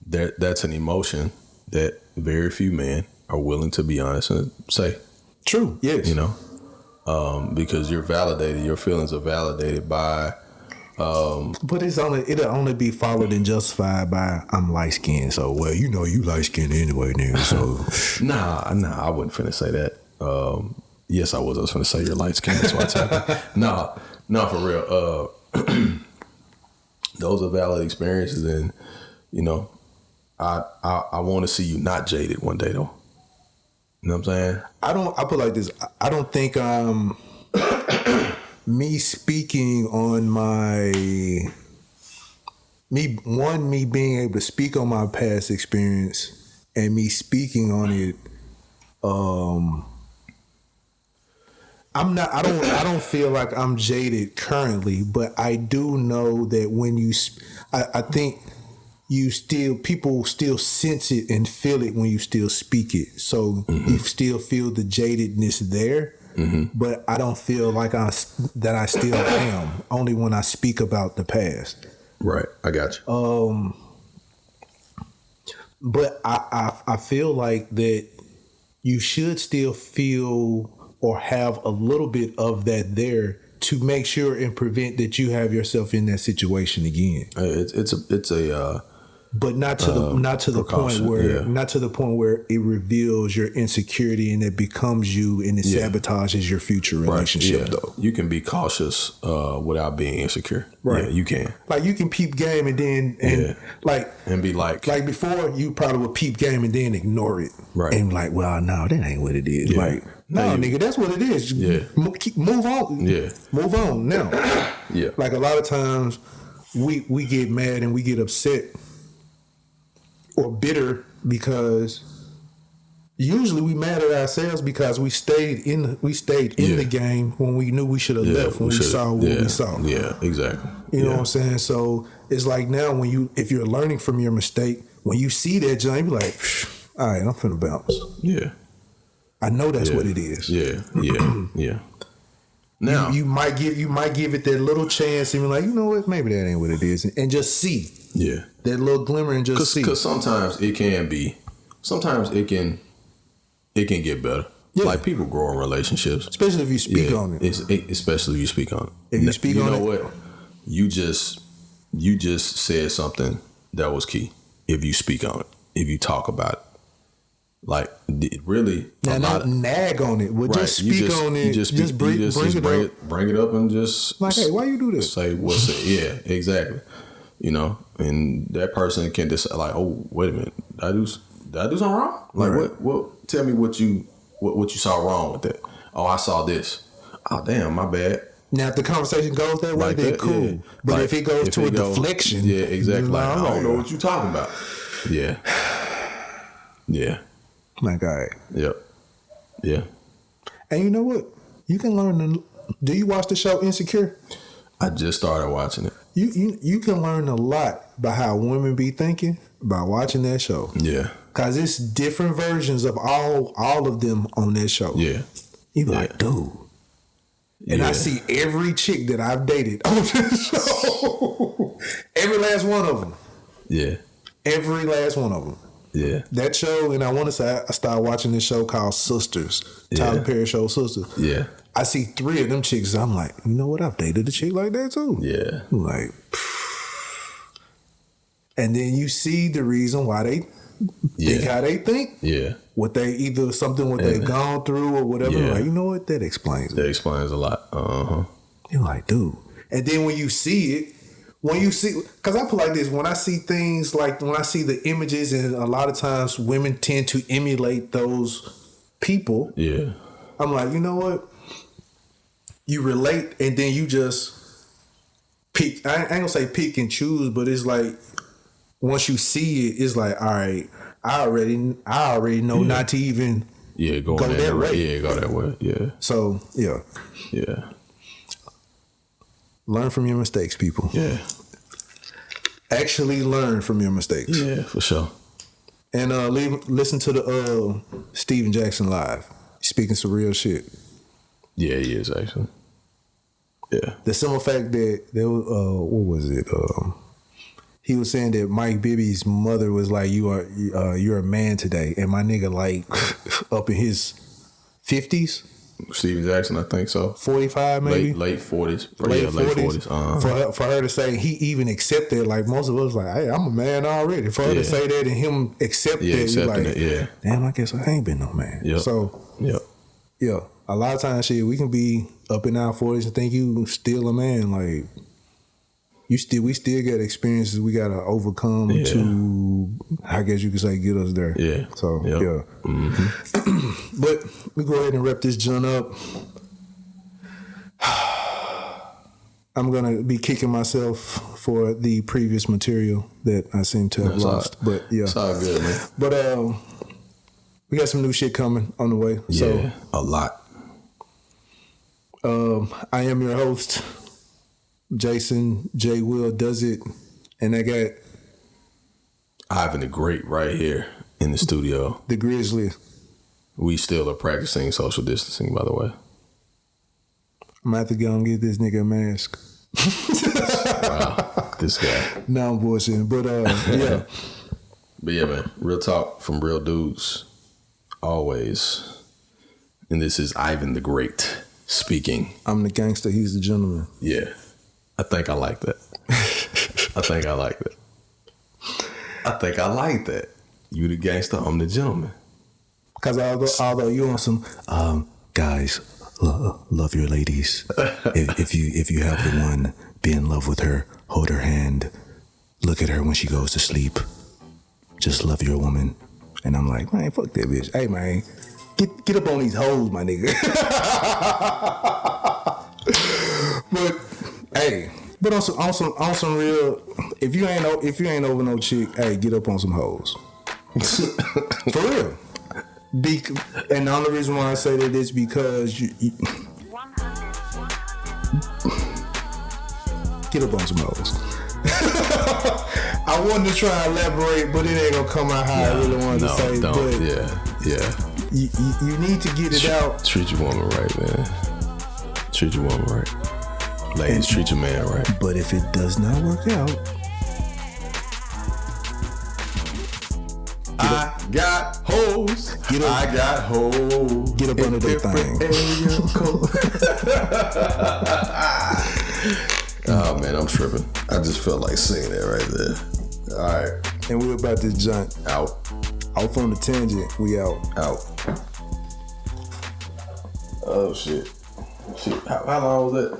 that's an emotion that very few men are willing to be honest and say. True. Yes. You know, because you're validated. Your feelings are validated by. But it'll only be followed and justified by I'm light skinned, so well, you know you light skinned anyway, nigga. So nah, I wouldn't finna say that. Yes, I was finna say you're light skinned. That's why it's happening. No, for real. Those are valid experiences, and you know, I want to see you not jaded one day though. You know what I'm saying? I put it like this. I don't think me speaking on me being able to speak on my past experience and me speaking on it, I don't feel like I'm jaded currently, but I do know that when I think people still sense it and feel it when you still speak it. So you still feel the jadedness there, but I don't feel like that I still am, only when I speak about the past. Right. I got you. But I feel like that you should still feel or have a little bit of that there to make sure and prevent that you have yourself in that situation again. But not to the point where it reveals your insecurity and it becomes you and it sabotages your future relationship. Though you can be cautious without being insecure. Right, you can. Like you can peep game and then and be like before you probably would peep game and then ignore it. Right, and like, well, no, that ain't what it is. Yeah. Like, no, nigga, that's what it is. Yeah, move on. Yeah, move on now. Yeah, like a lot of times we get mad and we get upset or bitter because usually we mad at ourselves because we stayed in the game when we knew we should have left when we saw what we saw. Yeah, exactly. You know what I'm saying? So it's like now if you're learning from your mistake, when you see that jump, you be like, all right, I'm finna bounce. Yeah. I know that's what it is. Yeah. Now you might give it that little chance and be like, you know what, maybe that ain't what it is, and just see. Yeah. That little glimmer and just see. Because sometimes it can get better. Yeah. Like people grow in relationships. Especially if you speak on it. Especially if you speak on it. If you speak on it. You know what? You just said something that was key. If you speak on it. If you talk about it. Like, really. Now, not nag on it. Well, just speak on it. Just bring it up and just. Like, hey, why you do this? Say what's it. Yeah, exactly. You know, and that person can decide, like, oh, wait a minute, did I do something wrong? Like, what? Tell me what you saw wrong with that. Oh, I saw this. Oh, damn, my bad. Now, if the conversation goes that way, then cool. Yeah. But like, if it goes to a deflection, yeah, exactly. Like, I don't know what you're talking about. Yeah, yeah. Like, all right. Yep. Yeah. And you know what? You can learn. Do you watch the show Insecure? I just started watching it. You can learn a lot about how women be thinking by watching that show. Yeah. Cause it's different versions of all of them on that show. Yeah. You be like, dude. And I see every chick that I've dated on this show. Every last one of them. Yeah. Every last one of them. Yeah. That show, and I want to say I started watching this show called Sisters. Tyler Perry show Sisters. Yeah. I see 3 of them chicks. I'm like, you know what? I've dated a chick like that too. Yeah. I'm like, and then you see the reason why they think how they think. Yeah. What they they've gone through or whatever. Yeah. Like, you know what? That explains it. That explains a lot. You're like, dude. And then when you see it, because I put like this, when I see things like when I see the images, and a lot of times women tend to emulate those people. Yeah. I'm like, you know what? You relate, and then you just pick. I ain't gonna say pick and choose, but it's like once you see it, it's like, all right, I already know not to even go that way. Yeah, go that way. Yeah. So yeah. Learn from your mistakes, people. Yeah. Actually learn from your mistakes. Yeah, for sure. And listen to the Steven Jackson live. He's speaking some real shit. Yeah, he is actually. Yeah. The simple fact that there was what was it? He was saying that Mike Bibby's mother was like, you're a man today, and my nigga like up in his 50s. Steven Jackson, I think so. 45 maybe? Late 40s. Late 40s. Uh-huh. For her to say, he even accepted, like most of us like, hey, I'm a man already. For her to say that and him accept that, you're like, damn, I guess I ain't been no man. Yep. So, yeah, a lot of times, we can be up in our 40s and think you still a man. Like, we still got experiences we gotta overcome to, I guess you could say, get us there. Yeah. So Yep. But we go ahead and wrap this joint up. I'm gonna be kicking myself for the previous material that I seem to have lost. But yeah, it's all good, man. But we got some new shit coming on the way. Yeah, so a lot. I am your host, Jason J. Will Does It, and I got Ivan the Great right here in the studio. The Grizzly. We still are practicing social distancing, by the way. I'm gonna have to go and get this nigga a mask. Wow, this guy. No, I'm bullshitting, but yeah. But yeah, man, real talk from real dudes, always. And this is Ivan the Great speaking. I'm the gangster, he's the gentleman. Yeah, I think I like that. I think I like that. You the gangster, I'm the gentleman. Because although you on some guys, love your ladies. if you have the one, be in love with her, hold her hand, look at her when she goes to sleep. Just love your woman. And I'm like, man, fuck that bitch. Hey man, get up on these hoes, my nigga. But hey, but on some real, if you ain't over no chick, hey, get up on some hoes. For real. And the only reason why I say that is because you get up on some hoes. I wanted to try and elaborate, but it ain't gonna come out how I really wanted to say. Don't. But yeah. You need to get it out. Treat your woman right, man. Treat your woman right. Ladies, treat your man right. But if it does not work out, I got hoes. I got hoes. Get up under that thing. Oh man, I'm tripping. I just felt like singing that right there. All right. And we're about to jump out. Off on the tangent. We out. Oh shit. How long was that?